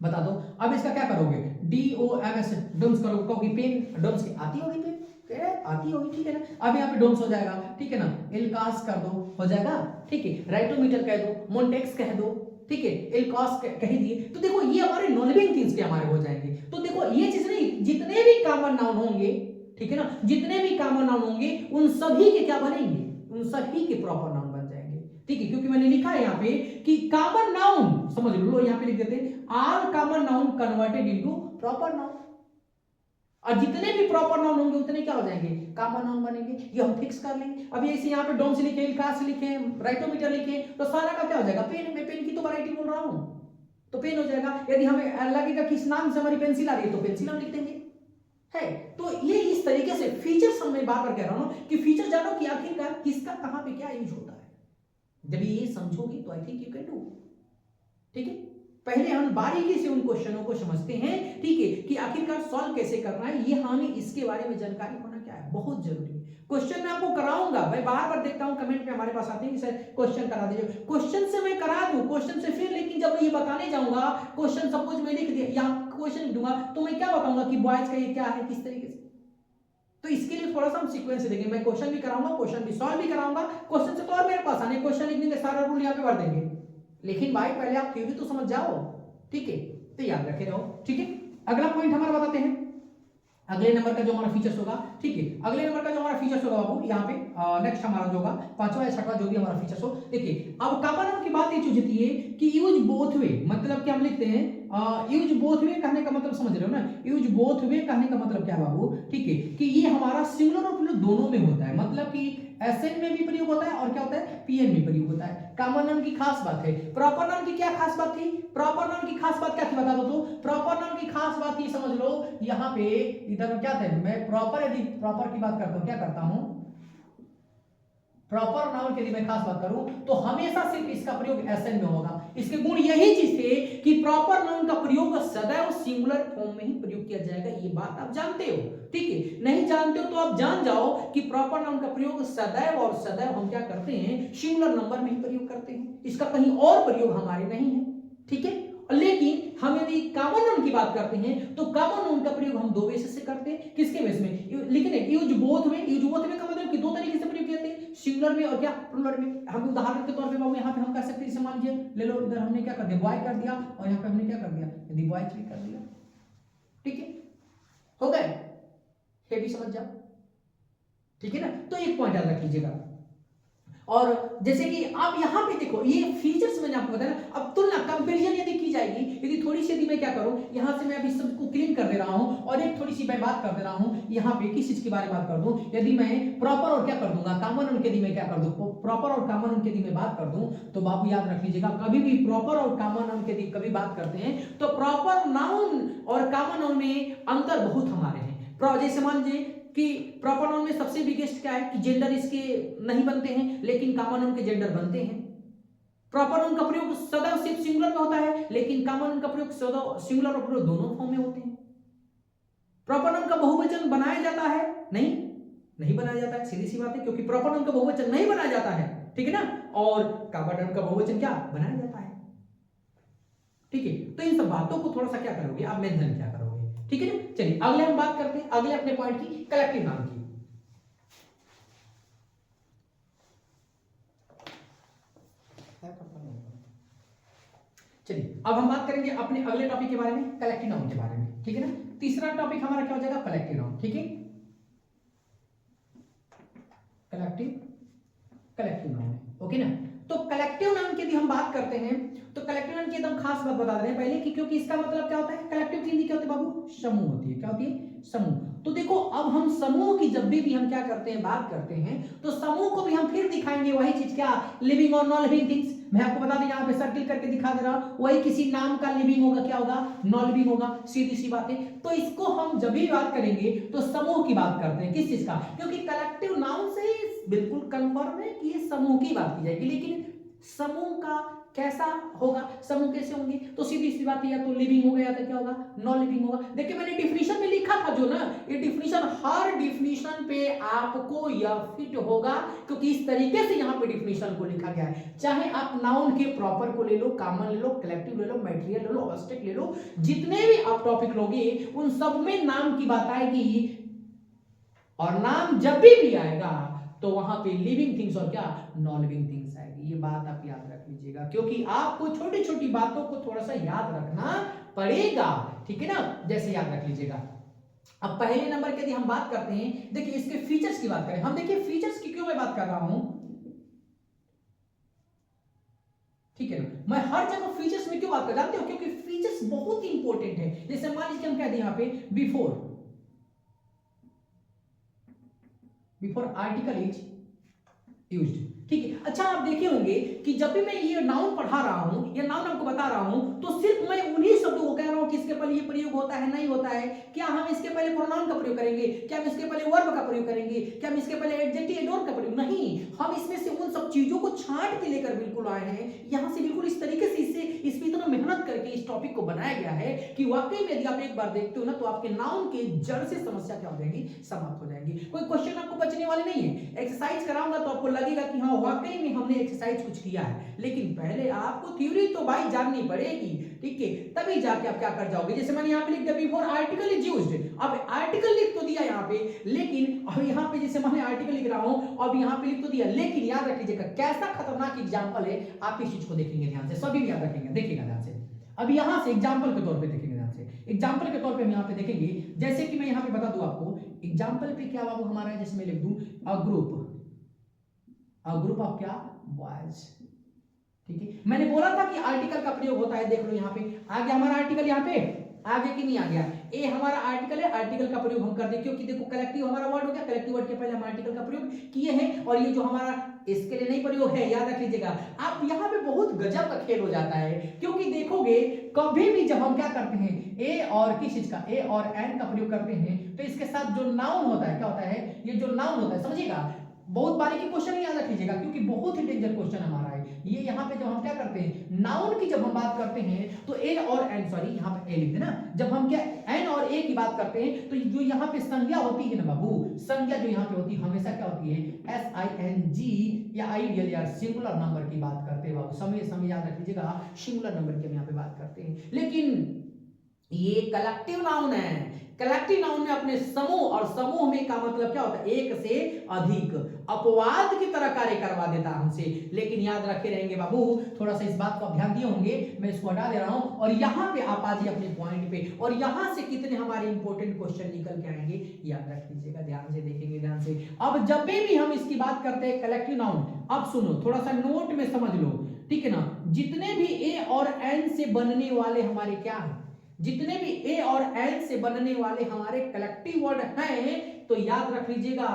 बता दो। अब इसका क्या करोगे, DOMS डोम्स करोगे, पेन डोम्स की आती होगी, पेन आती होगी, ठीक है ना। अब यहाँ पे डोम्स हो जाएगा, ठीक है ना, एलकास कर दो, हो जाएगा, ठीक है, राइटोमीटर कह दो, मोन्टेक्स कह दो, ठीक है, एलकास कह दिए, तो देखो ये हमारे नॉन लिविंग थिंग्स के हमारे हो जाएंगे। तो देखो ये चीज नहीं, जितने भी कॉमन नाउन होंगे, ठीक है ना, जितने भी कॉमन नाउन होंगे उन सभी के क्या बनेंगे, उन सभी के प्रॉपर नाउन बन जाएंगे। ठीक है, क्योंकि मैंने लिखा है यहाँ पे कि कॉमन नाउन, समझ लो, यहाँ पे लिख देते हैं all common noun converted into proper noun, और जितने भी प्रॉपर नाउन होंगे उतने क्या हो जाएंगे, कॉमन नाउन बनेंगे। ये हम फिक्स कर लेंगे। अब ऐसे यहाँ पे डोम्स लिखे, एलकास लिखे, राइटोमीटर लिखे, तो सारा का क्या हो जाएगा, पेन। मैं पेन की तो वैरायटी बोल रहा हूँ, तो पेन हो जाएगा। यदि हमें लगेगा कि इस नाम से हमारी पेंसिल आ रही है तो पेंसिल हम लिख देंगे, है। तो ये इस तरीके से फीचर्स मैं बार बार कह रहा हूँ कि फीचर जानो कि आखिरकार किसका कहां पे क्या यूज होता है। जब ये समझोगे तो I think you can do. ठीक है, पहले हम बारीकी से उन क्वेश्चनों को समझते हैं, ठीक है, कि आखिरकार सॉल्व कैसे करना है। ये हमें इसके बारे में जानकारी होना क्या है, बहुत जरूरी है। क्वेश्चन मैं आपको कराऊंगा, मैं बार बार देखता हूं कमेंट में हमारे पास आते हैं कि सर क्वेश्चन करा दीजिए। क्वेश्चन से मैं करा दूं, क्वेश्चन से फिर, लेकिन जब मैं ये बताने जाऊंगा, क्वेश्चन सपोज मैं लिख दिया या क्वेश्चन लिख दूंगा, तो मैं क्या बताऊंगा कि बॉयज का ये क्या है, किस तरीके से। तो इसके लिए थोड़ा सा हम सीक्वेंस देंगे, मैं क्वेश्चन भी कराऊंगा, क्वेश्चन भी सॉल्व भी कराऊंगा। क्वेश्चन से तो और मेरे पास आने, क्वेश्चन लिखने के सारा रूल यहाँ पे भर देंगे, लेकिन भाई पहले आप थ्योरी तो समझ जाओ। ठीक है, तो याद रखे रहो। ठीक है, अगला पॉइंट हमारा बताते हैं, अगले नंबर का जो हमारा फीचर्स होगा। ठीक है, अगले नंबर का जो हमारा फीचर्स होगा बाबू, यहाँ पे नेक्स्ट हमारा जो होगा पांचवा या छठवा जो भी हमारा फीचर्स हो। देखिए, अब कॉमन नाउन की बात ये होती है कि यूज बोथ वे, मतलब क्या हम लिखते हैं, यूज बोथ वे कहने का मतलब समझ रहे हो ना, यूज बोथ वे कहने का मतलब क्या है बाबू, ठीक है, कि ये हमारा सिंगुलर और प्लूरल दोनों में होता है, मतलब कि एसएन में भी प्रयोग होता है और क्या होता है, पीएन में प्रयोग होता है। कॉमन नाउन की खास बात है। प्रॉपर नाउन की क्या खास बात थी, प्रॉपर नाउन की खास बात क्या थी बता दो तो। प्रॉपर नाउन की खास बात ये समझ लो, यहाँ पे इधर क्या था, मैं प्रॉपर, यदि प्रॉपर की बात करता हूँ, क्या करता हूँ, प्रॉपर नाउन के लिए मैं खास बात करूं तो हमेशा सिर्फ इसका प्रयोग एसएन में होगा। इसके गुण यही चीज थे कि प्रॉपर नाउन का प्रयोग सदैव सिंगुलर फॉर्म में ही प्रयोग किया जाएगा। ये बात आप जानते हो, ठीक है। नहीं जानते हो तो आप जान जाओ कि प्रॉपर नाउन का प्रयोग सदैव और सदैव हम क्या करते हैं, सिंगुलर नंबर में ही प्रयोग करते हैं, इसका कहीं और प्रयोग हमारे नहीं है। ठीक है, लेकिन हम यदि कॉमन नाउन की बात करते हैं तो कॉमन नाउन का प्रयोग हम दो बेसिस से करते हैं। किसके बेस में, लेकिन यूज बोथ में, यूज बोथ में का मतलब कि दो तरीके से प्रयोग करते हैं, सिंगुलर में और क्या, प्लूरल में। हम उदाहरण के तौर पे बाबू यहाँ पे हम कह सकते हैं, मान लीजिए ले लो, इधर हमने क्या कर दिया, बॉय कर दिया, और यहाँ पे हमने क्या कर दिया, यदि बॉयज भी कर दिया। ठीक है, हो गए, ये भी समझ जाओ। ठीक है ना, तो एक पॉइंट याद रख लीजिएगा। और जैसे कि आप यहाँ पे देखो, ये फीचर्स मैंने आपको बताया। अब तुलना, कंपैरिजन यदि की जाएगी, यदि थोड़ी सी, यदि मैं क्या करूं, यहाँ से मैं अभी सबको क्लीन कर दे रहा हूं और एक थोड़ी सी मैं बात कर दे रहा हूं, यहाँ पे किस चीज के बारे में बात कर दूं, यदि मैं प्रॉपर और क्या कर दूंगा, कॉमन नाउन के यदि मैं क्या कर दूं, प्रॉपर और कॉमन नाउन के यदि मैं बात कर दूं, तो बाबू याद रख लीजिएगा, कभी भी प्रॉपर और कॉमन नाउन के यदि कभी बात करते हैं तो प्रॉपर नाउन और कॉमन नाउन में अंतर बहुत हमारे हैं। जैसे मान लीजिए कि प्रॉपर नाउन में सबसे बिगेस्ट क्या है कि जेंडर इसके नहीं बनते हैं, लेकिन कॉमन नाउन के जेंडर बनते हैं। प्रॉपर नाउन का प्रयोग सदैव सिर्फ सिंगुलर में होता है, लेकिन कॉमन नाउन का प्रयोग सदैव सिंगुलर और प्लूरल दोनों फॉर्म में होते हैं। प्रॉपर नाउन का बहुवचन बनाया जाता है, नहीं बनाया जाता है, सीधी सी बात है, क्योंकि प्रॉपर नाउन का बहुवचन नहीं बनाया जाता है, ठीक है ना। और कॉमन नाउन का बहुवचन क्या बनाया जाता है। ठीक है, तो इन सब बातों को थोड़ा सा क्या करोगे आप, मेंशन क्या करोगे। ठीक है ना, चलिए अगले हम बात करते हैं, अगले अपने पॉइंट की, कलेक्टिव नाउन की। चलिए अब हम बात करेंगे अपने अगले टॉपिक के बारे में, कलेक्टिव नाउन के बारे में। ठीक है ना, तीसरा टॉपिक हमारा क्या हो जाएगा, कलेक्टिव नाउन। ठीक है, कलेक्टिव नाउन, ओके ना। तो कलेक्टिव नाउन की यदि हम बात करते हैं तो कलेक्टिव नाउन की एकदम खास बात बता रहे हैं पहले कि, क्योंकि इसका मतलब क्या होता है, कलेक्टिव की हिंदी क्या होती है बाबू, समूह होती है। क्या होती है, समूह। तो देखो, अब हम समूह की जब भी हम क्या करते हैं, बात करते हैं, तो समूह को भी हम फिर दिखाएंगे वही चीज, क्या, लिविंग और नॉन लिविंग थिंग्स। मैं आपको बता दें यहाँ पे सर्किल करके दिखा दे रहा हूं, वही किसी नाम का लिविंग होगा, क्या होगा, नॉन लिविंग होगा, सीधी सी बात है। तो इसको हम जब भी बात करेंगे तो समूह की बात करते हैं, किस चीज का, क्योंकि कलेक्टिव नाउन से बिल्कुल कंफर्म है कि ये समूह की बात की जाएगी, लेकिन समूह का कैसा होगा, समूह कैसे होंगे, तो सीधी सी बात है, या तो लिविंग होगा या तो क्या होगा, नॉन लिविंग होगा। देखिए मैंने डिफिनीशन में लिखा था जो ना, ये डिफिनीशन हर डिफिनीशन पे आपको यह फिट होगा, क्योंकि इस तरीके से यहाँ पे डिफिनीशन को लिखा गया है। चाहे आप नाउन के प्रॉपर को ले लो, कॉमन ले लो, कलेक्टिव ले लो, मैटेरियल ले लो, ऑब्जेक्ट ले लो, जितने भी आप टॉपिक लोगे उन सब में नाम की बात आएगी, और नाम जब भी आएगा तो वहां पे लिविंग थिंग्स और क्या, नॉन लिविंग थिंग्स आएगी। ये बात आप याद रख लीजिएगा, क्योंकि आपको छोटी छोटी बातों को थोड़ा सा याद रखना पड़ेगा, ठीक है ना, जैसे याद रख लीजिएगा। अब पहले नंबर की यदि हम बात करते हैं, देखिए इसके फीचर्स की बात करें हम, देखिए फीचर्स की क्यों मैं बात कर रहा हूं, ठीक है ना, मैं हर जगह फीचर्स में क्यों बात कर, जानते हो, क्योंकि फीचर्स बहुत इंपॉर्टेंट है। जैसे मान लीजिए हम कह दें यहां पे बिफोर आर्टिकल इज यूज्ड, ठीक है। अच्छा आप देखे होंगे कि जब भी मैं ये नाउन पढ़ा रहा हूं या नाउन आपको बता रहा हूं, तो सिर्फ मैं उन्हीं शब्दों को कह रहा हूं कि इसके पहले ये प्रयोग होता है, नहीं होता है, क्या हम इसके पहले प्रोनाउन का प्रयोग करेंगे, क्या हम इसके पहले वर्ब का प्रयोग करेंगे, क्या हम इसके पहले एडजेक्टिव एडवर्ब का प्रयोग, नहीं, हम इसमें से उन सब चीजों को छांट के लेकर बिल्कुल आए हैं यहां से, बिल्कुल इस तरीके से इसमें इतना मेहनत करके इस टॉपिक को बनाया गया है कि वाकई में यदि आप एक बार देखते हो ना, तो आपके नाउन के जड़ से समस्या क्या हो जाएगी, समाप्त हो जाएगी। कोई क्वेश्चन आपको बचने वाले नहीं है, एक्सरसाइज कराऊंगा तो आपको लगेगा कि हाँ वाकई में हमने एक्सरसाइज कुछ किया है, लेकिन पहले आपको थ्योरी तो भाई जाननी पड़ेगी, ठीक है, तभी जाके आप क्या कर जाओगे। जैसे मैंने यहाँ पे लिख दिया बिफोर आर्टिकल इज यूज्ड, अब आर्टिकल लिख तो दिया यहाँ पे, लेकिन अब यहाँ पे जैसे मैंने आर्टिकल लिख रहा हूँ, अब यहाँ पे लिख तो दिया, लेकिन याद रख लीजिएगा कैसा खतरनाक एग्जाम्पल है, आप इस चीज को देखेंगे ध्यान से, सभी याद रखेंगे, देखिएगा ध्यान से। अब यहाँ से एग्जाम्पल के तौर पे देखेंगे ध्यान से, एग्जाम्पल के तौर पे हम यहाँ पे देखेंगे, जैसे कि मैं यहाँ पे बता दूं आपको एग्जाम्पल पे क्या बाबू हमारा है, जैसे मैं लिख दूं अ ग्रुप ऑफ क्या, बॉयज, ठीक है। मैंने बोला था कि आर्टिकल का प्रयोग होता है, देख लो यहाँ पे आ गया हमारा आर्टिकल, यहाँ पे आ गया कि नहीं आ गया, ए हमारा आर्टिकल है, आर्टिकल का प्रयोग हम कर दे, क्योंकि देखो कलेक्टिव हमारा वर्ड हो गया, कलेक्टिव वर्ड के पहले हम आर्टिकल का प्रयोग किए हैं, और ये जो हमारा इसके लिए नहीं प्रयोग है, याद रख लीजिएगा। आप यहाँ पे बहुत गजब का खेल हो जाता है, क्योंकि देखोगे कभी भी जब हम क्या करते हैं ए और किस चीज का, ए और एन का प्रयोग करते हैं, तो इसके साथ जो नाउन होता है क्या होता है, ये जो नाउन होता है, समझिएगा बहुत बारीकी क्वेश्चन याद रख लीजिएगा, क्योंकि बहुत ही डेंजर क्वेश्चन हमारा है ये। यहाँ पे जब हम क्या करते हैं नाउन की जब हम बात करते हैं तो ए और एन, सॉरी यहाँ पे ए लिख देना, जब हम क्या एन और ए की बात करते हैं तो जो यहाँ पे संज्ञा होती है ना बाबू, संज्ञा जो यहाँ पे होती है हमेशा क्या होती है, SING या आइडियल या सिंगुलर नंबर की बात करते हैं बाबू, समय याद रख लीजिएगा, सिंगुलर नंबर की हम यहाँ पे बात करते हैं। लेकिन ये कलेक्टिव नाउन है, कलेक्टिव नाउन में अपने समूह, और समूह में का मतलब क्या होता है, एक से अधिक, अपवाद की तरह कार्य करवा देता हमसे। लेकिन याद रखे रहेंगे बाबू, थोड़ा सा इस बात को आप ध्यान दिए होंगे, मैं इसको हटा दे रहा हूं, और यहां पे आप आ जाइए अपने पॉइंट पे, और यहां से कितने हमारे इंपॉर्टेंट क्वेश्चन निकल के आएंगे याद रख लीजिएगा, ध्यान से देखेंगे ध्यान से। अब जब भी हम इसकी बात करते हैं कलेक्टिव नाउन, अब सुनो थोड़ा सा नोट में समझ लो, ठीक है ना, जितने भी ए और एन से बनने वाले हमारे क्या है, जितने भी ए और एन से बनने वाले हमारे कलेक्टिव वर्ड हैं, तो याद रख लीजिएगा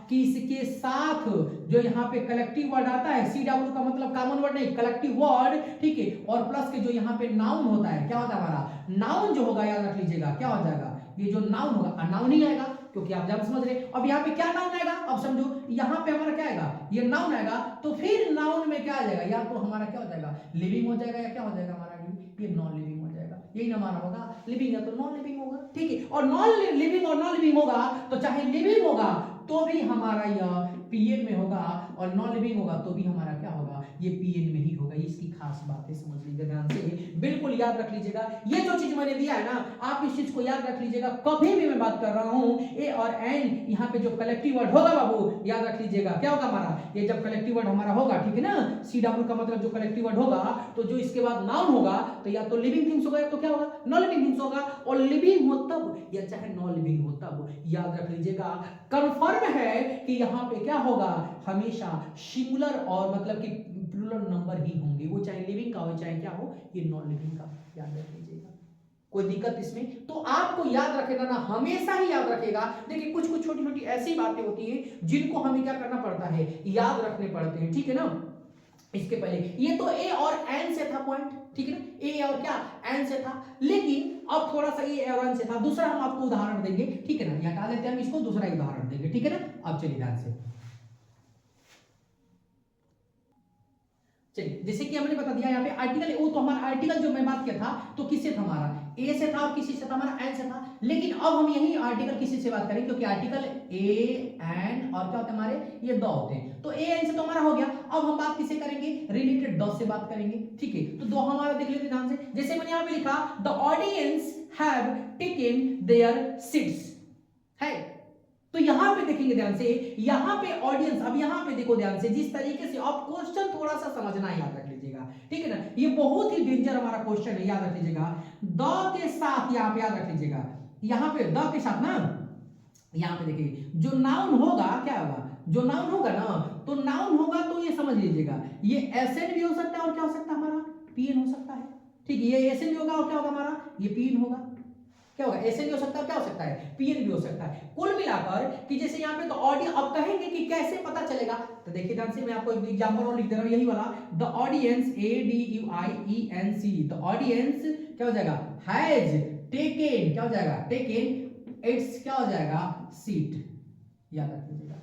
कि इसके साथ जो यहाँ पे कलेक्टिव वर्ड आता है, CW का मतलब कॉमन वर्ड नहीं, कलेक्टिव वर्ड, ठीक है, और प्लस के जो यहाँ पे नाउन होता है, क्या होता है हमारा नाउन जो होगा, याद रख लीजिएगा क्या हो जाएगा, ये जो नाउन होगा, नाउन ही आएगा, क्योंकि आप जब समझ रहे। अब यहाँ पे क्या नाउन आएगा, अब समझो यहाँ पे हमारा क्या आएगा, ये नाउन आएगा, तो फिर नाउन में क्या आ जाएगा, या तो हमारा क्या हो जाएगा, लिविंग हो जाएगा, या क्या हो जाएगा हमारा, ये नॉन लिविंग हो जाएगा, यही ना हमारा होगा, लिविंग है तो नॉन लिविंग होगा, ठीक है। और नॉन लिविंग और नॉन लिविंग होगा, तो चाहे लिविंग होगा तो भी हमारा यह पीएन में होगा, और नॉन लिविंग होगा तो भी हमारा क्या होगा, ये पीएन में ही होगा। इसकी खास बात है, समझ लीजिएगा ध्यान से, बिल्कुल याद रख लीजिएगा। ये जो चीज मैंने दिया है ना, आप इस चीज को याद रख लीजिएगा, कभी भी मैं बात कर रहा हूं ए और एन, यहाँ पे जो कलेक्टिव वर्ड होगा बाबू, याद रख लीजिएगा क्या होगा हमारा, ये जब कलेक्टिव वर्ड हमारा होगा, ठीक है ना, CW का मतलब जो कलेक्टिव वर्ड होगा, तो जो इसके बाद नाउन होगा, तो या तो लिविंग थिंग्स होगा, या तो क्या होगा, नॉन लिविंग थिंग्स होगा, और लिविंग हो तब या चाहे नॉन लिविंग हो तब, याद रख लीजिएगा। कंफर्म है कि यहाँ पे क्या होगा, हमेशा सिंगुलर और मतलब कि प्लूरल नंबर ही होंगे, वो चाहे लिविंग का हो चाहे क्या हो, ये नॉन लिविंग का, याद रख लीजिएगा। कोई दिक्कत इसमें, तो आपको याद रखेगा ना, हमेशा ही याद रखेगा। देखिए कुछ कुछ छोटी छोटी ऐसी बातें होती हैं जिनको हमें क्या करना पड़ता है, याद रखने पड़ते हैं, ठीक है ना। इसके पहले ये तो ए और एन से था पॉइंट, ठीक है ना, ए और क्या एन से था, लेकिन अब थोड़ा सा ए और एन से था। दूसरा हम आपको उदाहरण देंगे, ठीक है ना, ये हटा देते हैं हम इसको, दूसरा उदाहरण देंगे, ठीक है ना। अब चलिए ध्यान से, चलिए जैसे कि हमने बता दिया यहाँ पे आर्टिकल, वो तो हमारा आर्टिकल जो मैं बात किया था तो किससे था, हमारा ए से था और किसी से था, हमारा एन से था। लेकिन अब हम यही आर्टिकल किसी से बात करेंगे, क्योंकि आर्टिकल ए एन और क्या होते हैं हमारे, ये दो होते हैं। तो ए एन से तो हमारा हो गया, अब हम बात किससे करेंगे, रिलेटेड दो से बात करेंगे, ठीक है। तो दो हमारा देख लेते ध्यान से, जैसे मैंने यहाँ पे लिखा the audience have taken there seats है। तो यहां पे देखेंगे ध्यान से, यहां पे ऑडियंस, अब यहां पे देखो ध्यान से, जिस तरीके से आप क्वेश्चन थोड़ा सा समझना याद रख लीजिएगा, ठीक है ना, ये बहुत ही डेंजर हमारा क्वेश्चन है, याद रख लीजिएगा। द के साथ यहां पे याद रख लीजिएगा, यहां पे द के साथ ना, यहां पे देखिए जो नाउन होगा क्या होगा, जो नाउन होगा ना, तो नाउन होगा तो ये समझ लीजिएगा, ये एसएन भी हो सकता है और क्या हो सकता है हमारा, पीएन हो सकता है, ठीक है। ये एसएन भी होगा और क्या होगा हमारा, ये पीएन होगा, क्या होगा, ऐसे भी हो सकता है, क्या हो सकता है, पीएन भी हो सकता है। कुल मिलाकर कि जैसे यहाँ पे तो ऑडियंस, अब कहेंगे कि कैसे पता चलेगा, तो देखिए ध्यान से, मैं आपको एक एग्जांपल और लिख दे रहा हूं, यही वाला, the audience, ADUIENC, the audience क्या हो जाएगा, हैज टेकन, क्या हो जाएगा, टेकन इट्स, क्या हो जाएगा, सीट, याद रख लीजिएगा।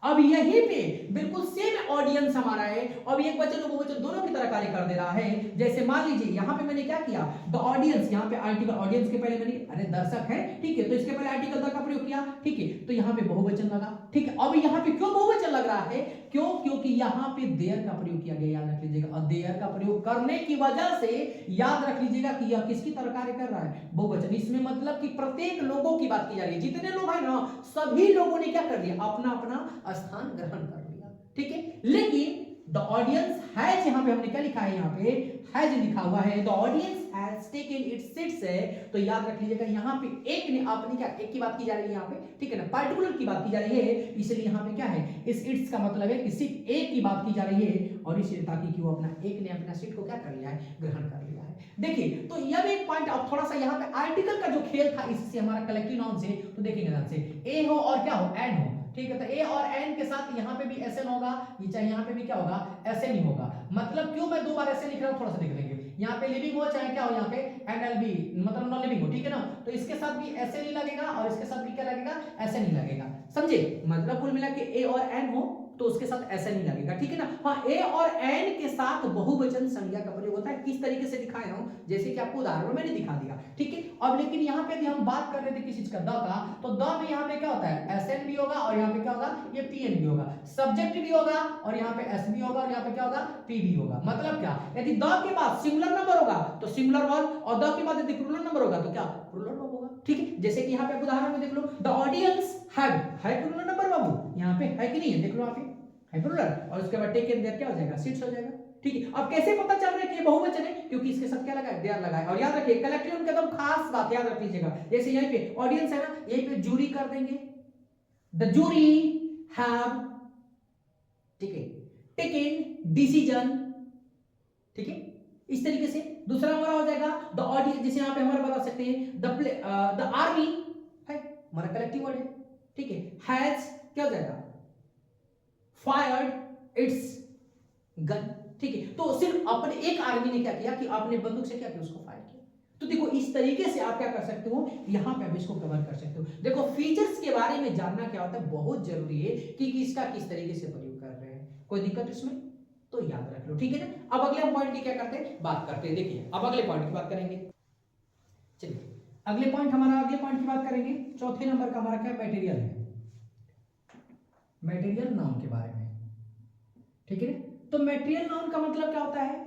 अब यहीं पे बिल्कुल सेम ऑडियंस हमारा है, अब एक वचन और बहुवचन दोनों की तरह कार्य कर दे रहा है। जैसे मान लीजिए यहाँ पे मैंने क्या किया, द ऑडियंस, यहाँ पे आर्टिकल ऑडियंस के पहले मैंने, अरे दर्शक है, ठीक है, तो इसके पहले आर्टिकल द का प्रयोग किया, ठीक है, तो यहाँ पे बहुवचन लगा, ठीक है। अब यहाँ पे क्यों बहुवचन लग रहा है, क्यों, क्योंकि यहाँ पे देयर का प्रयोग किया गया, याद रख लीजिएगा। और देयर का प्रयोग करने की वजह से याद रख लीजिएगा कि यह किसकी तरह कार्य कर रहा है, बहुवचन। इसमें मतलब कि प्रत्येक लोगों की बात की जा रही है, जितने लोग हैं ना, सभी लोगों ने क्या कर दिया, अपना अपना स्थान ग्रहण कर लिया, ठीक है। लेकिन द ऑडियंस हैज, यहां पे हमने क्या लिखा है, यहां पे हैज लिखा हुआ है, the audience has taken it's seats है, तो याद रख लीजिएगा यहाँ पे एक ने, अपनी क्या, एक की बात की जा रही है यहाँ पे, ठीक है ना, पार्टिकुलर की बात की जा रही है, इसलिए यहाँ पे क्या है, इस इट्स का मतलब है कि सिर्फ एक की बात की जा रही है, और इसलिए ताकि कि वो अपना, एक ने अपना सीट को क्या कर लिया है, ग्रहण कर लिया है। देखिए तो यह भी एक पॉइंट, अब थोड़ा सा यहाँ पे आर्टिकल का जो खेल था, इससे हमारा कलेक्टिव नाउन से, तो देखेंगे ध्यान से, ए हो और क्या हो, एन हो, ठीक है, तो ए और एन के साथ यहाँ पे भी एसएन होगा, ये चाहे यहाँ पे भी क्या होगा, एसएन ही होगा। मतलब क्यों मैं दो बार ऐसे लिख रहा हूँ, थोड़ा सा देख लेंगे, यहाँ पे लिविंग हो चाहे क्या हो, यहाँ पे एनएलबी मतलब नॉन लिविंग हो, ठीक है ना, तो इसके साथ भी एसएन ही लगेगा और इसके साथ भी क्या लगेगा, एसएन ही लगेगा, समझे। मतलब कुल मिला के ए और एन हो तो उसके साथ एसएन ही लगेगा, ठीक है ना। हाँ, ए और एन के साथ बहुवचन संज्ञा का प्रयोग होता है, किस तरीके से दिखाए हूं, जैसे कि आपको उदाहरण मैंने दिखा दिया, ठीक है। अब लेकिन यहाँ पे भी हम बात कर रहे थे किसी चीज का, द का, तो द में यहाँ पे क्या होता है, एसएन भी होगा और यहाँ पे क्या होगा, ये पीएन भी होगा, सब्जेक्ट भी होगा और यहाँ पे एस भी होगा और यहाँ पे क्या होगा, पी भी होगा। मतलब क्या, यदि द के बाद सिंगुलर नंबर होगा तो सिंगुलर वर्ब, और द के बाद यदि प्लूरल नंबर होगा तो क्या, प्लूरल वर्ब होगा, ठीक है। जैसे कि यहाँ पे उदाहरण में देख लो, द ऑडियंस हैव, है प्लूरल नंबर बाबू, यहाँ पे है कि नहीं है, देख लो यहाँ पे है प्लूरल, और उसके बाद टेकन देयर क्या हो जाएगा, सीट्स हो जाएगा, ठीक है। अब कैसे पता चल रहा है कि ये बहुवचन है, क्योंकि इसके साथ क्या लगा है, देयर लगा है। और याद रखिए कलेक्टिव नाउन का एकदम खास बात याद रख लीजिएगा, जैसे यहीं पे ऑडियंस है ना, यहीं पे जूरी कर देंगे, द जूरी हैव, ठीक है, टेकन डिसीजन, ठीक है, इस तरीके से। दूसरा हमारा हो जाएगा द ऑडियंस, जैसे यहां पे हमारा बता सकते हैं द आर्मी है, हमारा कलेक्टिव वर्ड है, ठीक है, हैज क्या हो जाएगा, फायर्ड इट्स गन, ठीक है। तो सिर्फ अपने एक आर्मी ने क्या किया कि आपने बंदूक से क्या किया, उसको फायर किया। तो देखो इस तरीके से आप क्या कर सकते हो, यहां पे आप इसको कवर कर सकते हो। देखो फीचर्स के बारे में जानना क्या होता है, बहुत जरूरी है कि इसका किस तरीके से प्रयोग कर रहे हैं, कोई दिक्कत इसमें, तो याद रख लो, ठीक है ना। अब अगले पॉइंट की क्या करते हैं, बात करते हैं। देखिए अब अगले पॉइंट की बात करेंगे, चलिए अगले पॉइंट हमारा, अगले पॉइंट की बात करेंगे, चौथे नंबर का हमारा क्या, मटेरियल है, मटेरियल नाउन के बारे में, ठीक है। तो मटेरियल नाउन का मतलब क्या होता है,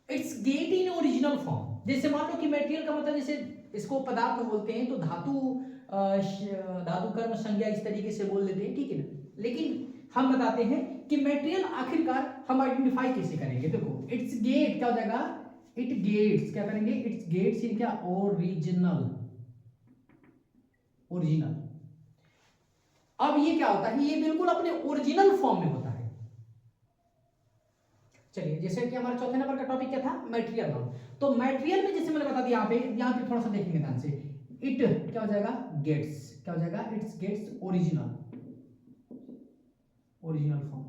it's get in original form. जैसे मान लो कि मटेरियल का मतलब, जैसे इसको पदार्थ बोलते हैं तो धातु, धातु कर्म संज्ञा इस तरीके से बोल देते हैं, ठीक है ना। लेकिन हम बताते हैं कि मटेरियल आखिरकार हम आइडेंटिफाई कैसे करेंगे। देखो इट्स गेट क्या हो जाएगा, इट गेट्स, क्या करेंगे, इट्स गेट्स इन क्या, ओरिजिनल, ओरिजिनल। अब ये क्या होता है, ये बिल्कुल अपने ओरिजिनल फॉर्म में होता है। चलिए जैसे कि हमारा चौथे नंबर का टॉपिक क्या था, मटेरियल नाउन। तो मटेरियल में जैसे मैंने बता दिया, यहाँ पे थोड़ा सा देखेंगे ध्यान से, इट क्या हो जाएगा, गेट्स, क्या हो जाएगा, its gets original, original form,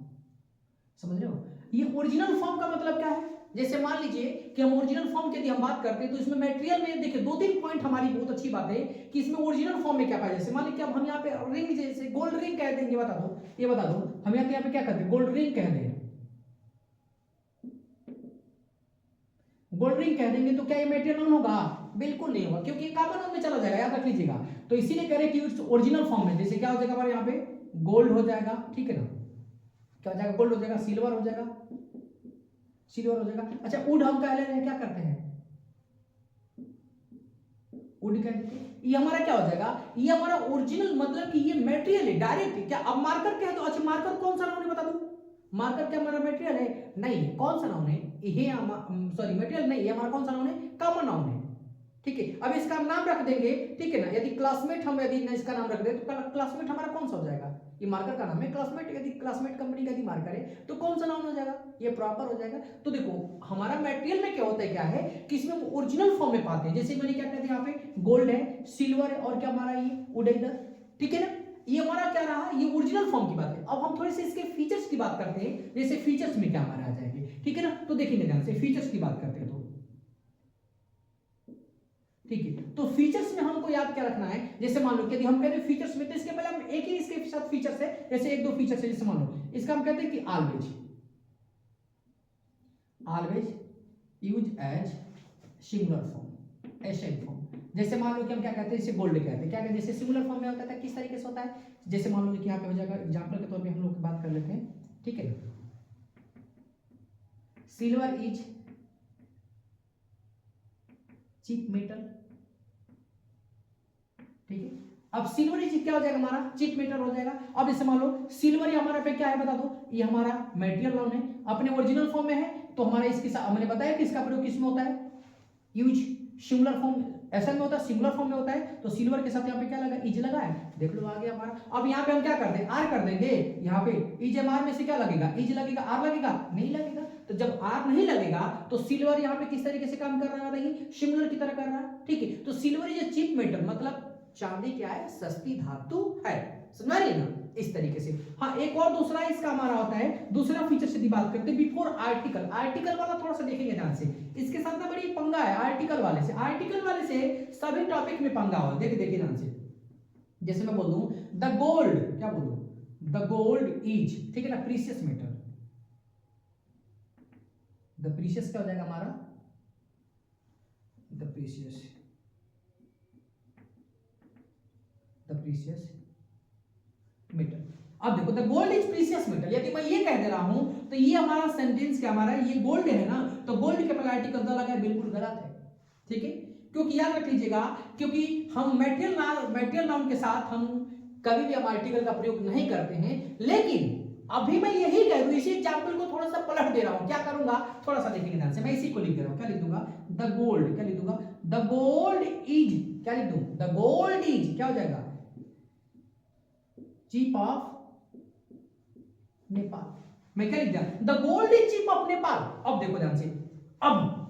समझ रहे हो? ये ओरिजिनल फॉर्म का मतलब क्या है? जैसे मान लीजिए कि हम ओरिजिनल फॉर्म की यदि हम बात करते हैं तो इसमें मटेरियल में देखिए दो तीन पॉइंट हमारी बहुत अच्छी बात है कि इसमें ओरिजिनल फॉर्म में क्या पाया। जैसे मान लीजिए अब हम यहाँ पे रिंग, जैसे गोल्ड रिंग कह देंगे, बता दो, ये बता दो, हम यहाँ पे क्या कहते हैं, गोल्ड रिंग कह दें, गोल्ड रिंग कह देंगे तो क्या ये मेटेरियल नोन होगा? बिल्कुल नहीं होगा, क्योंकि कॉमन नोन में चला जाएगा, याद रख लीजिएगा। तो इसीलिए कह रहे हैं कि ओरिजिनल फॉर्म में जैसे क्या हो जाएगा हमारे यहाँ पे गोल्ड हो जाएगा, ठीक है ना, क्या हो जाएगा, गोल्ड हो जाएगा, सिल्वर हो जाएगा, सिल्वर हो जाएगा। अच्छा वुड हम कह ले रहे हैं, क्या करते हैं, वुड कह देते हैं, ये हमारा क्या हो जाएगा, ये हमारा ओरिजिनल मतलब कि ये मटेरियल है डायरेक्ट। क्या अब मार्कर कह दो, अच्छा मार्कर कौन सा नाउन है बता दो, मार्कर क्या हमारा मटेरियल है? नहीं, कौन सा नाउन है ये, सॉरी मटेरियल नहीं, ये हमारा कौन सा नाउन है, कॉमन नाउन है, ठीक है। अब इसका नाम रख देंगे, ठीक है ना, यदि क्लासमेट हम यदि इसका नाम रख दें तो क्लासमेट हमारा कौन सा हो जाएगा, ये मार्कर का नाम है क्लासमेट, यदि क्लासमेट कंपनी का यदि मार्कर है तो कौन सा नाउन हो जाएगा, ये प्रॉपर हो जाएगा। तो देखो हमारा मटेरियल में क्या होता है, क्या है कि इसमें ओरिजिनल फॉर्म में पाते हैं। जैसे मैंने क्या कहते हैं, यहाँ पे गोल्ड है, सिल्वर है, और क्या हमारा ये वुड है इधर, ठीक है ना, ये हमारा क्या रहा, ये ओरिजिनल फॉर्म की बात है। अब हम थोड़े से इसके फीचर्स की बात करते हैं, जैसे फीचर्स में क्या हमारे आ जाएंगे, ठीक है ना, तो देखेंगे ध्यान से फीचर्स की बात करते हैं तो ठीक है। तो फीचर्स में हमको याद क्या रखना है, जैसे मान लो यदि हम कहते हैं फीचर्स में, तो इसके पहले हम एक ही इसके साथ फीचर्स है, जैसे एक दो फीचर्स है, जैसे मान लो इसका हम कहते हैं कि always, always use as singular form, SI form. जैसे मान लो कि हम क्या कहते हैं, इसे गोल्ड कहते हैं, क्या कहते हैं, जैसे सिंगुलर फॉर्म में होता है किस तरीके से होता है, जैसे मान लो कि यहाँ पे हो जाएगा, एग्जांपल के तौर पे हम लोग बात कर लेते हैं, ठीक है, सिल्वर इज चीप मेटल, ठीक है। अब सिल्वर इज क्या हो जाएगा हमारा, चीप मेटल हो जाएगा। अब जैसे मान लो सिल्वर ही हमारा पे क्या है बता दो, ये हमारा मेटेरियल नाउन है, अपने ओरिजिनल फॉर्म में है, तो हमारा इसके साथ हमने बताया कि इसका प्रयोग किसमें होता है, यूज सिंगुलर फॉर्म, ऐसा में होता है सिंगुलर फॉर्म में होता है, तो सिल्वर के साथ यहाँ पे क्या लगा, इज लगा है, देख लो आ गया हमारा। अब यहाँ पे हम क्या कर दें, आर कर देंगे, यहाँ पे इज एम आर में से क्या लगेगा, इज लगेगा, आर लगेगा, नहीं लगेगा। तो जब आर नहीं लगेगा तो सिल्वर यहाँ पे किस तरीके से काम कर रहा है, सिंगुलर की तरह कर रहा है, ठीक है। तो silver is a cheap metal, मतलब चांदी क्या है, सस्ती धातु है, समझ रही है ना, इस तरीके से। हाँ एक और दूसरा इसका हमारा होता है, दूसरा फीचर से बात करते हैं, बिफोर आर्टिकल, आर्टिकल वाला थोड़ा सा देखेंगे ध्यान से, इसके साथ ना बड़ी पंगा है आर्टिकल वाले से, आर्टिकल वाले से सभी टॉपिक में पंगा हो, देखिए ध्यान से। जैसे मैं बोल दूं द गोल्ड, क्या बोलूं, द गोल्ड इज, ठीक है ना, प्रीशियस मेटल, द प्रीशियस क्या हो जाएगा हमारा, the precious, the precious metal. अब देखो the gold is precious metal, यदि मैं ये कह दे रहा हूं तो ये हमारा सेंटेंस क्या हमारा, ये गोल्ड है ना, तो गोल्ड के पहले आर्टिकल द लगा है, बिल्कुल गलत है, ठीक है। क्योंकि याद रख लीजिएगा, क्योंकि हम मेटेरियल नाउन के साथ हम कभी भी हम आर्टिकल का प्रयोग नहीं करते हैं। लेकिन अभी मैं यही कह दूं, इसी एग्जांपल को थोड़ा सा पलट दे रहा हूं, क्या करूंगा थोड़ा सा देखेंगे ध्यान से, मैं इसी को लिख दे रहा हूं, क्या लिख दूंगा, द गोल्ड, क्या लिख दूंगा, द गोल्ड इज, क्या लिख दूं, द गोल्ड इज क्या हो जाएगा, चीप ऑफ नेपाल, मैं क्या लिख दिया, the gold is cheap of Nepal. अब देखो ध्यान से, अब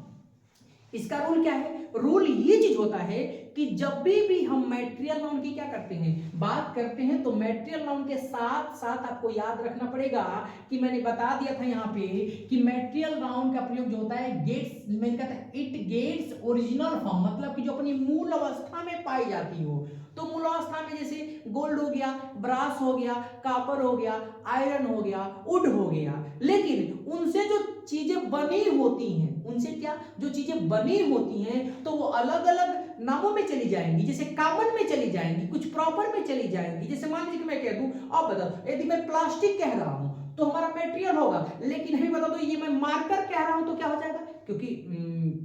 इसका रूल क्या है, रूल ये चीज होता है कि जब भी हम मटेरियल नाउन की क्या करते हैं, बात करते हैं, तो मटेरियल नाउन के साथ साथ आपको याद रखना पड़ेगा कि मैंने बता दिया था यहाँ पे कि मटेरियल नाउन का प्रयोग जो होता है गेट्स, मैंने कहा था इट गेट्स ओरिजिनल फॉर्म, मतलब कि जो अपनी मूल अवस्था में पाई जाती हो। तो मूल अवस्था में जैसे गोल्ड हो गया, ब्रास हो गया, कॉपर हो गया, आयरन हो गया, वुड हो गया, लेकिन उनसे जो चीजें बनी होती हैं, उनसे क्या जो चीजें बनी होती हैं तो वो अलग अलग नामों में चली जाएंगी, जैसे कॉमन में चली जाएंगी, कुछ प्रॉपर में चली जाएंगी। जैसे मान लीजिए कि मैं कह दूं, अब बताओ यदि मैं प्लास्टिक कह रहा हूं तो हमारा मटेरियल होगा, लेकिन अभी बता दो ये मैं मार्कर कह रहा हूं तो क्या हो जाएगा, क्योंकि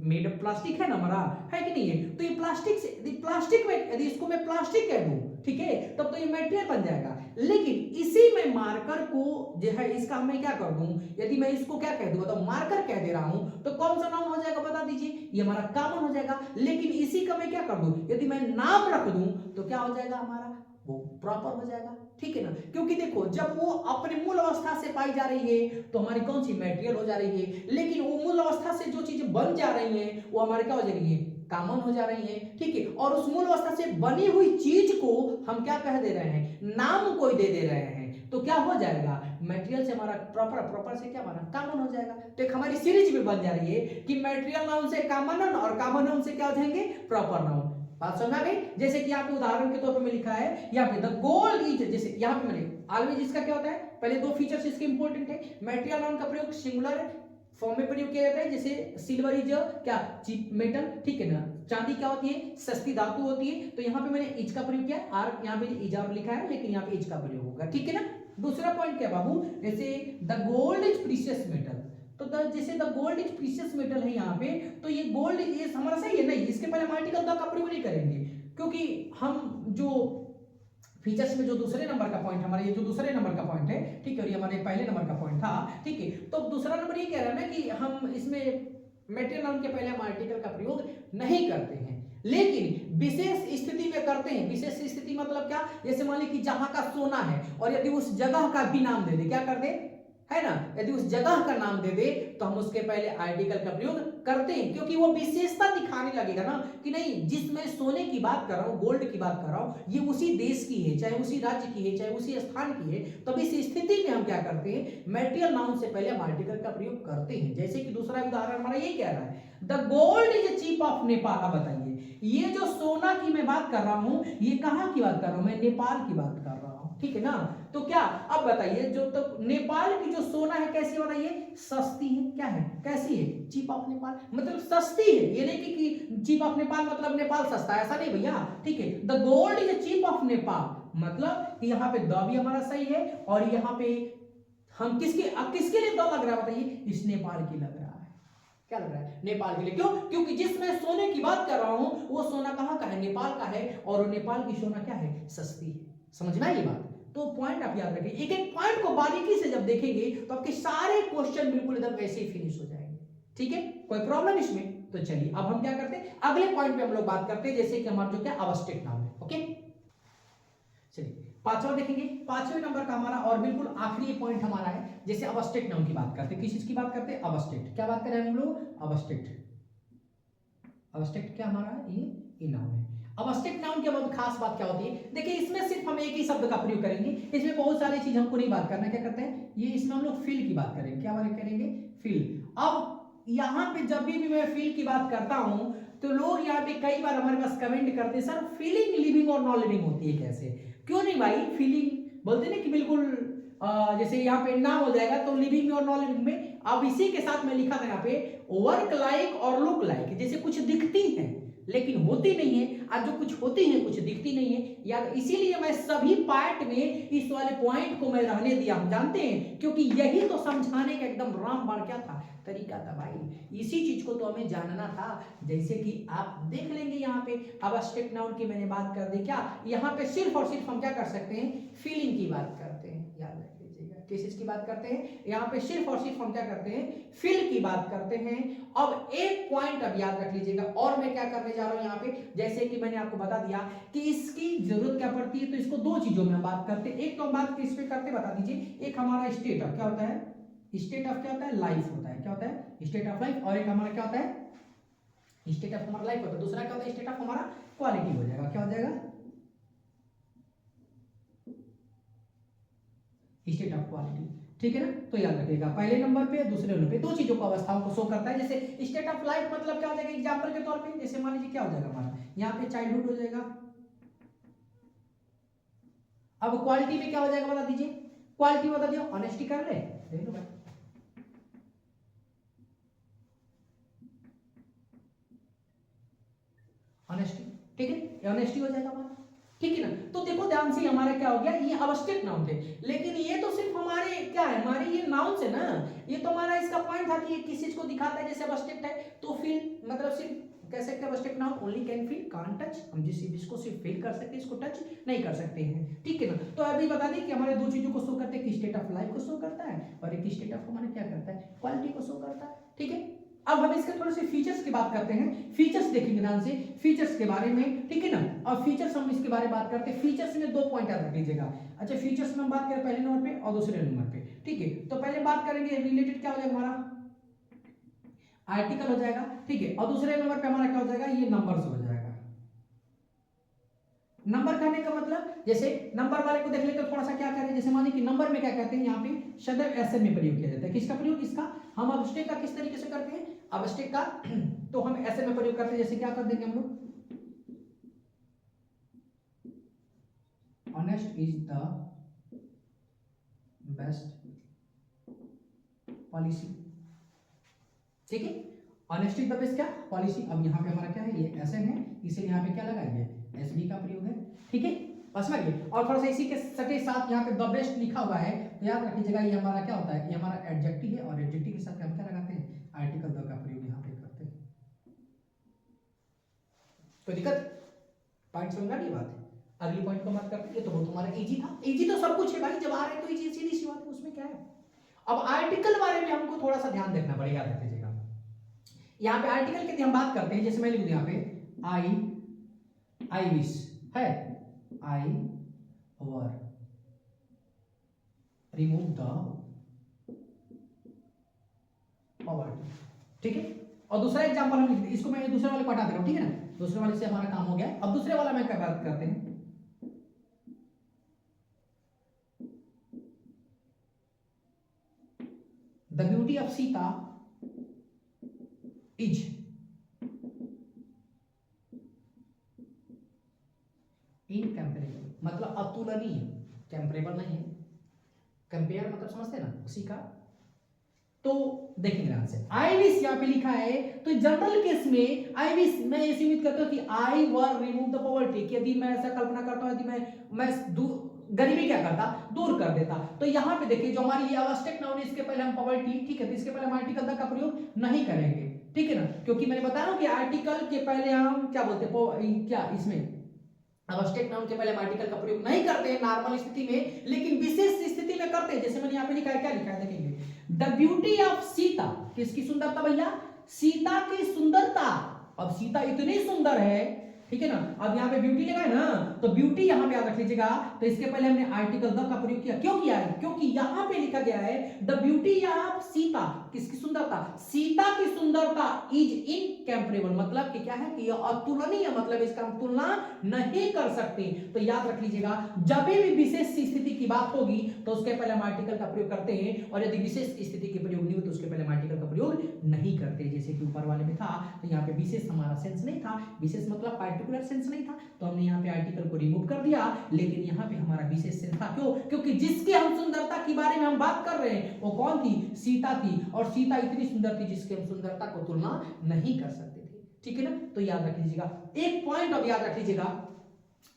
मेड ऑफ प्लास्टिक है ना हमारा, है कि नहीं है, तो ये प्लास्टिक से, प्लास्टिक में यदि इसको मैं प्लास्टिक कह दूं, ठीक है, तब तो ये मटेरियल बन जाएगा। लेकिन इसी में मार्कर को जो है इसका मैं क्या कर दूं, यदि मैं इसको क्या कह दूं, तो मार्कर कह दे रहा हूं तो कौन सा नाम हो जाएगा बता दीजिए, ये हमारा कॉमन हो जाएगा। लेकिन इसी का मैं क्या कर दूं, यदि मैं नाम रख दूं तो क्या हो जाएगा हमारा, वो प्रॉपर हो जाएगा, ठीक है ना। क्योंकि देखो जब वो अपने मूल अवस्था से पाई जा रही है तो हमारी कौन सी मटेरियल हो जा रही है, लेकिन वो मूल अवस्था से जो चीजें बन जा रही हैं वो हमारे क्या हो जा रही है, कॉमन हो जा रही है, ठीक है। और उस मूल अवस्था से बनी हुई चीज को हम क्या कह दे रहे हैं, नाम कोई दे रहे हैं, तो क्या हो जाएगा मटेरियल से हमारा प्रॉपर से क्या बना, कॉमन हो जाएगा। तो एक हमारी सीरीज भी बन जा रही है कि मटेरियल नाउन से कॉमन नाउन और कॉमन नाउन से क्या हो जाएंगे, प्रॉपर नाउन। बात समझ आ गई। जैसे कि यहाँ पे उदाहरण के तौर पे मैं लिखा है यहाँ पे द गोल्ड इज, जैसे यहाँ पे मैंने ऑलवेज इसका क्या होता है, पहले दो फीचर्स इसके इंपॉर्टेंट है। मटेरियल नाउन का प्रयोग सिंगुलर फॉर्म में प्रयोग किया जाता है, जैसे सिल्वर इज क्या, चीप मेटल, ठीक है ना। चांदी क्या होती है, सस्ती धातु होती है। तो यहाँ पे मैंने इज का प्रयोग किया, और यहाँ पे इज और लिखा है, लेकिन यहाँ पे इज का प्रयोग होगा, ठीक है ना। दूसरा पॉइंट क्या बाबू, जैसे the gold is precious metal, तो जैसे the gold is precious metal है यहाँ पे, तो ये गोल्ड ये हमारा सही है नहीं, इसके पहले हम आर्टिकल द का प्रयोग नहीं करेंगे, क्योंकि हम जो फीचर्स में जो दूसरे नंबर का पॉइंट हमारे, ये जो दूसरे नंबर का पॉइंट है, ठीक है, और ये हमारे पहले नंबर का पॉइंट था, ठीक है। तो दूसरा नंबर ये कह रहा है ना कि हम इसमें मटेरियल नाउन के पहले हम आर्टिकल का प्रयोग नहीं करते हैं, लेकिन विशेष स्थिति में करते हैं। विशेष स्थिति मतलब क्या, जैसे मान ली कि जहां का सोना है और यदि उस जगह का भी नाम दे दे, क्या कर दे, है ना, यदि उस जगह का नाम दे दे तो हम उसके पहले आर्टिकल का प्रयोग करते हैं, क्योंकि वो विशेषता दिखाने लगेगा ना कि नहीं, जिस मैं सोने की बात कर रहा हूं, गोल्ड की बात कर रहा हूं, ये उसी देश की है, चाहे उसी राज्य की है, चाहे उसी स्थान की है। तो इस स्थिति में हम क्या करते हैं, मटेरियल नाउन से पहले हम आर्टिकल का प्रयोग करते हैं। जैसे कि दूसरा उदाहरण हमारा ये कह रहा है the gold is cheap of Nepal. अब बताइए, ये जो सोना की मैं बात कर रहा हूं, ये कहां की बात कर रहा हूं, मैं नेपाल की बात कर रहा हूं, ठीक है ना। तो क्या, अब बताइए, जो तो नेपाल की जो सोना है कैसी हो रही है, सस्ती है, क्या है, कैसी है, चीप ऑफ नेपाल, मतलब सस्ती है। ये नहीं कि चीप ऑफ नेपाल मतलब नेपाल सस्ता है, ऐसा नहीं भैया, ठीक है। The gold is cheap of Nepal मतलब यहाँ पे द भी हमारा सही है, और यहाँ पे हम किसके लिए द लग रहा है बताइए, इस नेपाल की लग रहा है, क्या लग रहा है, नेपाल के लिए। क्यों, क्योंकि जिसमें सोने की बात कर रहा हूं वो सोना कहां का है, नेपाल का है, और नेपाल की सोना क्या है, सस्ती है। समझ में आई ये बात। तो पॉइंट आप याद रखिए, एक एक पॉइंट को बारीकी से जब देखेंगे तो आपके सारे क्वेश्चन बिल्कुल एकदम वैसे ही फिनिश हो जाएंगे, ठीक है, कोई प्रॉब्लम इसमें। तो चलिए अब हम क्या करते हैं, अगले पॉइंट पे हम लोग बात करते हैं, जैसे कि हमारा जो क्या अवस्थित नाउन है। ओके, चलिए पांचवा देखेंगे, पांचवें नंबर का हमारा और बिल्कुल आखिरी पॉइंट हमारा है, जैसे अवस्थित नाउन की बात करते हैं। किस चीज की बात करते हैं, अवस्थित। क्या बात कर रहे हैं हम लोग, अवस्थित। अवस्थित क्या हमारा ये नाउन है। अवस्थित नाउन की बहुत खास बात क्या होती है, देखिए इसमें सिर्फ हम एक ही शब्द का प्रयोग करेंगे, इसमें बहुत सारी चीज हमको नहीं बात करना। क्या करते हैं, ये इसमें हम लोग फील की बात करेंगे, क्या बात करेंगे, फील। अब यहाँ पे जब भी मैं फील की बात करता हूं तो लोग यहाँ पे कई बार हमारे पास कमेंट करते हैं, सर फीलिंग लिविंग और नॉन लिविंग होती है कैसे, क्यों नहीं भाई, फीलिंग बोलते ना कि बिल्कुल जैसे यहाँ पे ना हो जाएगा तो लिविंग में और नॉन लिविंग में। अब इसी के साथ मैं लिखा था यहाँ पे वर्क लाइक और लुक लाइक, जैसे कुछ दिखती है लेकिन होती नहीं है, और जो कुछ होती है कुछ दिखती नहीं है, या इसीलिए मैं सभी पार्ट में इस वाले पॉइंट को मैं रहने दिया हूं, जानते हैं, क्योंकि यही तो समझाने का एकदम रामबाण क्या था, तरीका था भाई। इसी चीज को तो हमें जानना था। जैसे कि आप देख लेंगे यहाँ पे अवस्थित नाउन की मैंने बात कर दी, क्या यहाँ पे सिर्फ और सिर्फ हम क्या कर सकते हैं, फीलिंग की बात करते हैं, याद रख लीजिएगा। किस चीज की बात करते हैं, यहाँ पे सिर्फ और सिर्फ हम क्या करते हैं, फील की बात करते हैं। अब एक पॉइंट अब याद रख लीजिएगा, और मैं क्या करने जा रहा हूं यहाँ पे, जैसे कि मैंने आपको बता दिया कि इसकी जरूरत क्या पड़ती है, तो इसको दो चीजों में बात करते हैं। एक तो हम बात किस पे करते बता दीजिए, एक हमारा स्टेट ऑफ क्या होता है, स्टेट ऑफ क्या होता है, लाइफ होता है, क्या होता है, स्टेट ऑफ लाइफ। और एक हमारा क्या होता है, स्टेट ऑफ हमारा लाइफ होता है, दूसरा क्या होता है, स्टेट ऑफ हमारा क्वालिटी हो जाएगा, क्या हो जाएगा, स्टेट ऑफ क्वालिटी, ठीक है ना। तो याद रखिएगा पहले नंबर पे दूसरे नंबर पे दो चीजों को अवस्थाओं को शो करता है। जैसे स्टेट ऑफ लाइफ मतलब क्या हो जाएगा, एग्जांपल के तौर पे जैसे मान लीजिए क्या हो जाएगा हमारा, यहाँ पे चाइल्डहुड हो जाएगा। अब क्वालिटी में क्या हो जाएगा बता दीजिए, क्वालिटी बता दियो, ऑनेस्टी कर ले, देख लो भाई, ऑनेस्टी, ठीक है, ऑनेस्टी हो जाएगा हमारा, ठीक है ना। तो देखो ध्यान से हमारा क्या हो गया, ये अवस्थित नाउन थे, लेकिन ये तो सिर्फ हमारे क्या है, हमारे ये नाउन है ना, ये तो हमारा इसका पॉइंट था कि ये किस चीज को दिखाता है, जैसे अवस्थित है तो फील मतलब सिर्फ कह सकते हैं अवस्थित noun only can feel can't touch, हम जिसको सिर्फ फील कर सकते हैं, इसको टच नहीं कर सकते हैं, ठीक है ना। तो अभी बता दें कि हमारे दो चीजों को शो करते हैं, कि स्टेट ऑफ लाइफ को शो करता है और एक स्टेट ऑफ हमारा क्या करता है, क्वालिटी को शो करता है, ठीक है। अब हम इसके थोड़े से फीचर्स की बात करते हैं, फीचर्स देखेंगे ध्यान से, फीचर्स के बारे में, ठीक है ना। अब फीचर्स हम इसके बारे में बात करते हैं, फीचर्स में दो पॉइंट याद रख लीजिएगा। अच्छा, फीचर्स में हम बात करें पहले नंबर पे और दूसरे नंबर पे, ठीक है। तो पहले बात करेंगे रिलेटेड, क्या हो जाएगा हमारा आर्टिकल हो जाएगा, ठीक है, और दूसरे नंबर पे हमारा क्या हो जाएगा, ये नंबर्स हो जाएगा, नंबर कहने का मतलब जैसे नंबर वाले को देख लेते तो थोड़ा सा क्या करें, जैसे मानिए कि नंबर में क्या कहते हैं, यहाँ पे शब्द एसएम में प्रयोग किया जाता है। किसका प्रयोग? इसका। हम अबस्टेक का किस तरीके से करते हैं? अबस्टेक का तो हम एसएम में प्रयोग करते हैं। जैसे क्या कर देंगे हम लोग, honest is the best policy. ठीक है, ऑनेस्टी द बेस्ट क्या पॉलिसी। अब यहाँ पे हमारा क्या है, ये एसएन है, इसे यहाँ पे क्या लगाएंगे, एसबी का प्रयोग है। ठीक है, बस समझिए। और थोड़ा सा इसी के सटे साथ यहाँ पे द बेस्ट लिखा हुआ है, तो याद रखिएगा ये हमारा क्या होता है, ये हमारा एडजेक्टिव है, और एडजेक्टिव के साथ हम क्या लगाते हैं, आर्टिकल द का प्रयोग यहाँ पे करते हैं। कोई दिक्कत? पॉइंट समझ में आ गई बात? अगली पॉइंट को मत करते, ये तो बहुत हमारा इजी था। इजी तो सब कुछ है भाई, जब आ रहे हैं तो इजी, सीधी सी बात है, उसमें क्या है। अब आर्टिकल बारे में हमको थोड़ा सा ध्यान देखना पड़ेगा, याद रखिएगा। यहाँ पे आर्टिकल की हम बात करते हैं, जैसे मैं लिख दूं यहाँ पे आई विश है, आई वर रिमूव द पॉवर्टी। ठीक है, और दूसरा एग्जांपल हम लिख दें, इसको मैं दूसरे वाले को हटा दे रहा हूं, ठीक है ना, दूसरे वाले से हमारा काम हो गया। अब दूसरे वाला में क्या बात करते हैं, the beauty of Sita is incomparable, मतलब अतुलनीय, कंपेरेबल नहीं है, कंपेयर मतलब समझते हैं ना, उसी का। तो देखेंगे ध्यान से, आई विश यहाँ पे लिखा है, तो जनरल केस में आई विश मैं ऐसी उम्मीद करता हूँ कि आई वर रिमूव द पॉवर्टी, कि यदि मैं ऐसा कल्पना करता हूँ, यदि मैं गरीबी क्या करता, दूर कर देता। तो यहाँ पे देखिए जो हमारी ये आवश्यक नाउन, इसके पहले हम पॉवर्टी, ठीक है, तो इसके पहले हम आर्टिकल द का प्रयोग नहीं करेंगे, ठीक है ना, क्योंकि मैंने बताया कि आर्टिकल के पहले हम क्या बोलते हैं, क्या इसमें आवश्यक नाउन के पहले हम आर्टिकल का प्रयोग नहीं करते हैं नॉर्मल स्थिति में, लेकिन विशेष स्थिति में करते हैं। जैसे मैंने यहाँ पे लिखा है, क्या लिखा है देखेंगे, द ब्यूटी ऑफ सीता, किसकी सुंदरता भैया, सीता की सुंदरता। अब सीता इतनी सुंदर है, ठीक है ना, अब यहाँ पे ब्यूटी लगा है ना, तो ब्यूटी यहाँ पे याद रख लीजिएगा, तो इसके पहले हमने आर्टिकल द का प्रयोग किया। क्यों किया है, क्योंकि यहाँ पे लिखा गया है द ब्यूटी ऑफ सीता, किसकी सुंदरता, सीता की सुंदरता इज इनकंपेरेबल, मतलब कि क्या है कि यह अतुलनीय, मतलब इसका हम तुलना नहीं कर सकते। तो याद रख लीजिएगा, जब भी विशेष स्थिति की बात होगी तो उसके पहले हम आर्टिकल का प्रयोग करते हैं, और यदि विशेष स्थिति के प्रयोग नहीं हो तो उसके पहले हम आर्टिकल का प्रयोग नहीं करते। जैसे कि ऊपर वाले में था, तो यहाँ पे विशेष हमारा सेंस नहीं था, विशेष मतलब पार्टिकुलर सेंस नहीं था, तो हमने यहाँ पे आर्टिकल को रिमूव कर दिया, लेकिन यहाँ पे हमारा विशेष सेंस था। क्यों? क्योंकि जिसके हम सुंदरता के बारे में हम बात कर रहे हैं वो कौन थी, सीता थी, और सीता इतनी सुंदर थी जिसके हम सुंदरता को तुलना नहीं कर सकते थे। ठीक है ना, तो याद रख लीजिएगा एक पॉइंट, अब याद रख लीजिएगा,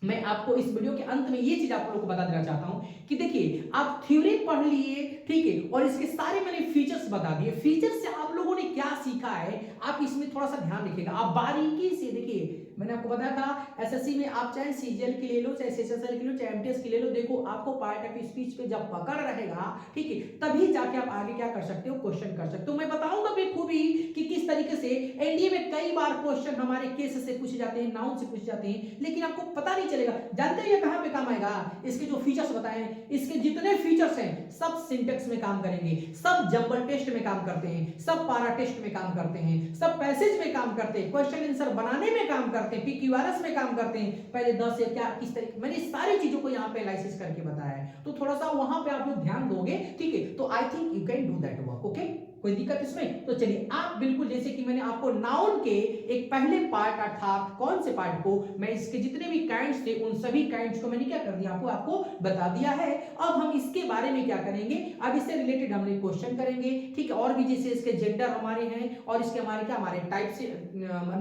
मैं आपको इस वीडियो के अंत में ये चीज आप लोगों को बता देना चाहता हूं कि देखिए आप थ्योरी पढ़ लिए, ठीक है, और इसके सारे मैंने फीचर्स बता दिए। फीचर्स से आप लोगों ने क्या सीखा है, आप इसमें थोड़ा सा ध्यान रखिएगा, आप बारीकी से देखिए। मैंने आपको बताया था एसएससी में आप चाहे सीजीएल की ले लो, चाहे एसएसएल की लो, चाहे एमटीएस की ले लो, देखो आपको पार्ट ऑफ स्पीच पे जब पकड़ रहेगा, ठीक है, तभी जाके आप आगे क्या कर सकते हो, क्वेश्चन कर सकते हो। मैं बताऊंगा बेखूबी कि किस तरीके से एनडीए में कई बार क्वेश्चन हमारे केस से पूछे जाते हैं, नाउन से पूछे जाते हैं, लेकिन आपको पता नहीं चलेगा। जानते हैं ये कहां पे काम आएगा, इसके जो फीचर्स बताए, इसके जितने फीचर्स हैं सब सिंटेक्स में काम करेंगे, सब जंबल टेस्ट में काम करते हैं, सब पारा टेस्ट में काम करते हैं, सब पैसेज में काम करते हैं, क्वेश्चन आंसर बनाने में काम करते हैं, पीक्यूआरएस में काम करते हैं। पहले 10 से क्या किस तरीके, मैंने सारी चीजों को यहाँ पे एनालिसिस करके बताया है, तो थोड़ा सा वहां पे आप लोग ध्यान दोगे, ठीक है, तो I think you can do that work. Okay, कोई दिक्कत इसमें? तो चलिए आप बिल्कुल, जैसे कि मैंने आपको नाउन के एक पहले पार्ट, अर्थात कौन से पार्ट को, मैं इसके जितने भी काइंड्स थे उन सभी काइंड्स को मैंने क्या कर दिया, आपको बता दिया है। अब हम इसके बारे में क्या करेंगे, अब इससे रिलेटेड हम क्वेश्चन करेंगे, ठीक है, और भी जैसे इसके जेंडर हमारे हैं, और इसके हमारे क्या, हमारे टाइप से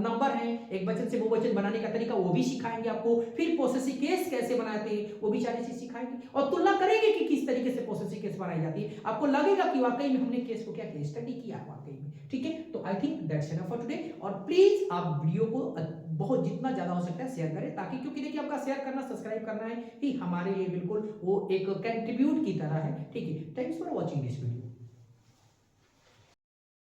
नंबर हैं, एक वचन से बहुवचन बनाने का तरीका वो भी सिखाएंगे आपको, फिर पोसेसिव केस कैसे बनाते हैं वो भी सारी चीज सिखाएंगे, और तुलना करेंगे कि किस तरीके से पोसेसिव केस बनाई जाती है। आपको लगेगा कि वाकई में हमने केस को क्या किया, स्टडी किया वाकई में। ठीक है, तो I think that's enough for today. और प्लीज आप वीडियो को बहुत जितना ज्यादा हो सकता है शेयर करें, ताकि, क्योंकि देखिए आपका शेयर करना, सब्सक्राइब करना है ही हमारे लिए बिल्कुल वो एक कंट्रीब्यूट की तरह है। ठीक है, thanks for watching this video.